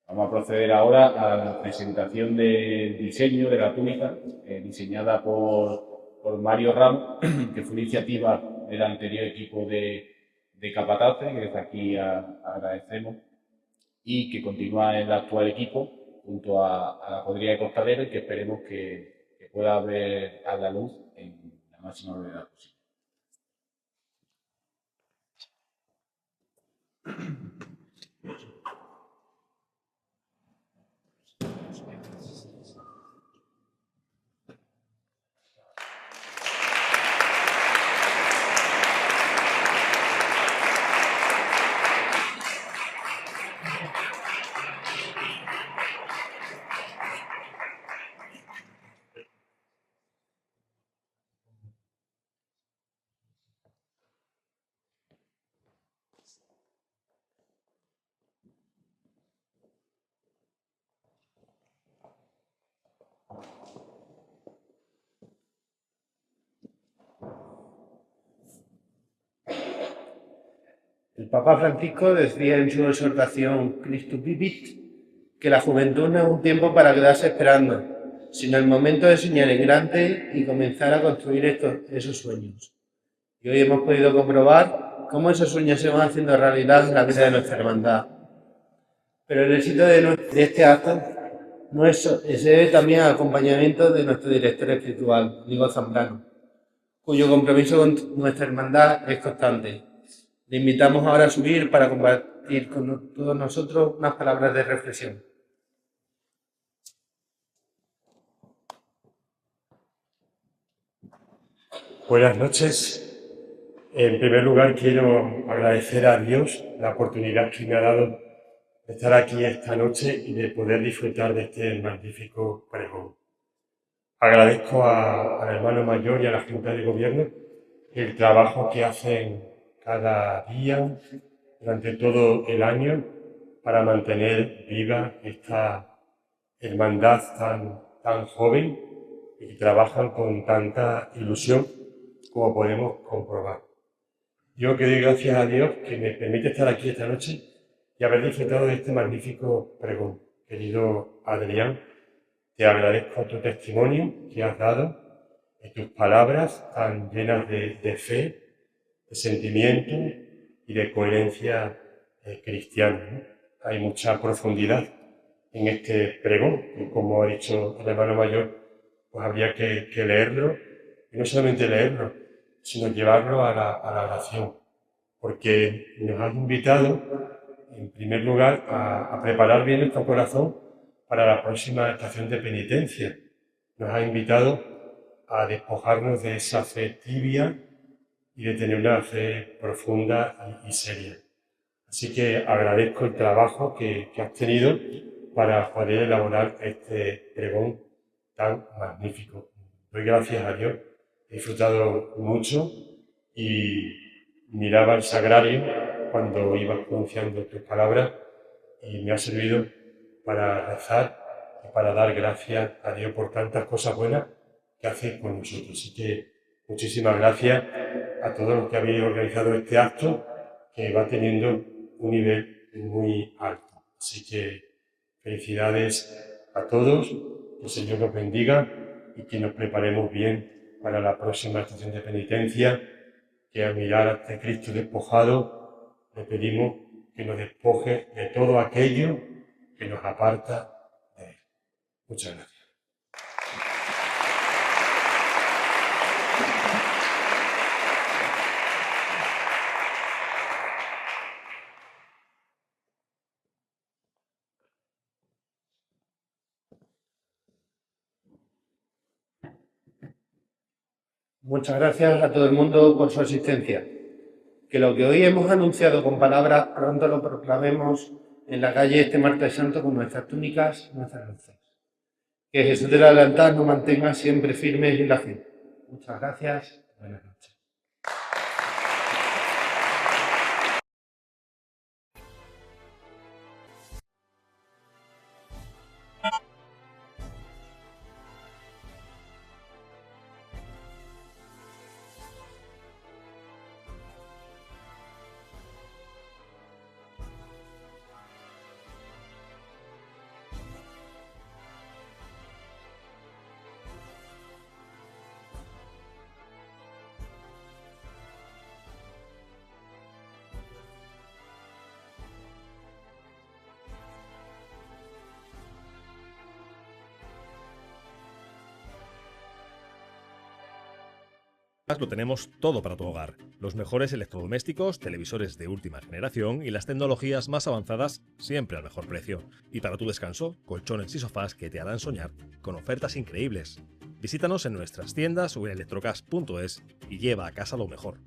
Vamos a proceder ahora a la presentación del diseño de la túnica, diseñada por Mario Ramos, que fue iniciativa del anterior equipo de capataces, que desde aquí agradecemos, y que continúa en el actual equipo junto a la cuadrilla de costaleros y que esperemos que pueda ver a la luz en la máxima brevedad posible. El Papa Francisco decía en su exhortación Christus Vivit que la juventud no es un tiempo para quedarse esperando, sino el momento de soñar en grande y comenzar a construir esos sueños. Y hoy hemos podido comprobar cómo esos sueños se van haciendo realidad en la vida de nuestra hermandad. Pero el éxito de este acto se debe también al acompañamiento de nuestro director espiritual, Diego Zambrano, cuyo compromiso con nuestra hermandad es constante. Le invitamos ahora a subir para compartir con todos nosotros unas palabras de reflexión. Buenas noches. En primer lugar, quiero agradecer a Dios la oportunidad que me ha dado de estar aquí esta noche y de poder disfrutar de este magnífico pregón. Agradezco al hermano mayor y a la Junta de Gobierno el trabajo que hacen cada día, durante todo el año, para mantener viva esta hermandad tan joven y que trabajan con tanta ilusión como podemos comprobar. Yo que doy gracias a Dios que me permite estar aquí esta noche y haber disfrutado de este magnífico pregón. Querido Adrián, te agradezco tu testimonio que has dado, y tus palabras tan llenas de fe, de sentimiento y de coherencia cristiana, ¿no? Hay mucha profundidad en este pregón y, como ha dicho el hermano mayor, pues habría que leerlo, y no solamente leerlo, sino llevarlo a la oración, porque nos has invitado, en primer lugar, a preparar bien nuestro corazón para la próxima estación de penitencia. Nos has invitado a despojarnos de esa fe tibia y de tener una fe profunda y seria. Así que agradezco el trabajo que has tenido para poder elaborar este pregón tan magnífico. Doy gracias a Dios, he disfrutado mucho y miraba el sagrario cuando ibas pronunciando tus palabras y me ha servido para rezar y para dar gracias a Dios por tantas cosas buenas que hace con nosotros. Así que muchísimas gracias a todos los que habéis organizado este acto, que va teniendo un nivel muy alto. Así que felicidades a todos, que el Señor nos bendiga y que nos preparemos bien para la próxima estación de penitencia, que al mirar a este Cristo despojado le pedimos que nos despoje de todo aquello que nos aparta de Él. Muchas gracias. Muchas gracias a todo el mundo por su asistencia. Que lo que hoy hemos anunciado con palabras pronto lo proclamemos en la calle este martes santo con nuestras túnicas y nuestras luces. Que Jesús de la Lealtad nos mantenga siempre firmes en la fe. Muchas gracias. Buenas noches. Lo tenemos todo para tu hogar. Los mejores electrodomésticos, televisores de última generación y las tecnologías más avanzadas siempre al mejor precio. Y para tu descanso, colchones y sofás que te harán soñar con ofertas increíbles. Visítanos en nuestras tiendas o en electrocas.es y lleva a casa lo mejor.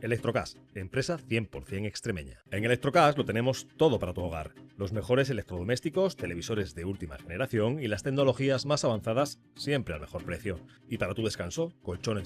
Electrocas, empresa 100% extremeña. En Electrocas lo tenemos todo para tu hogar. Los mejores electrodomésticos, televisores de última generación y las tecnologías más avanzadas siempre al mejor precio. Y para tu descanso, colchones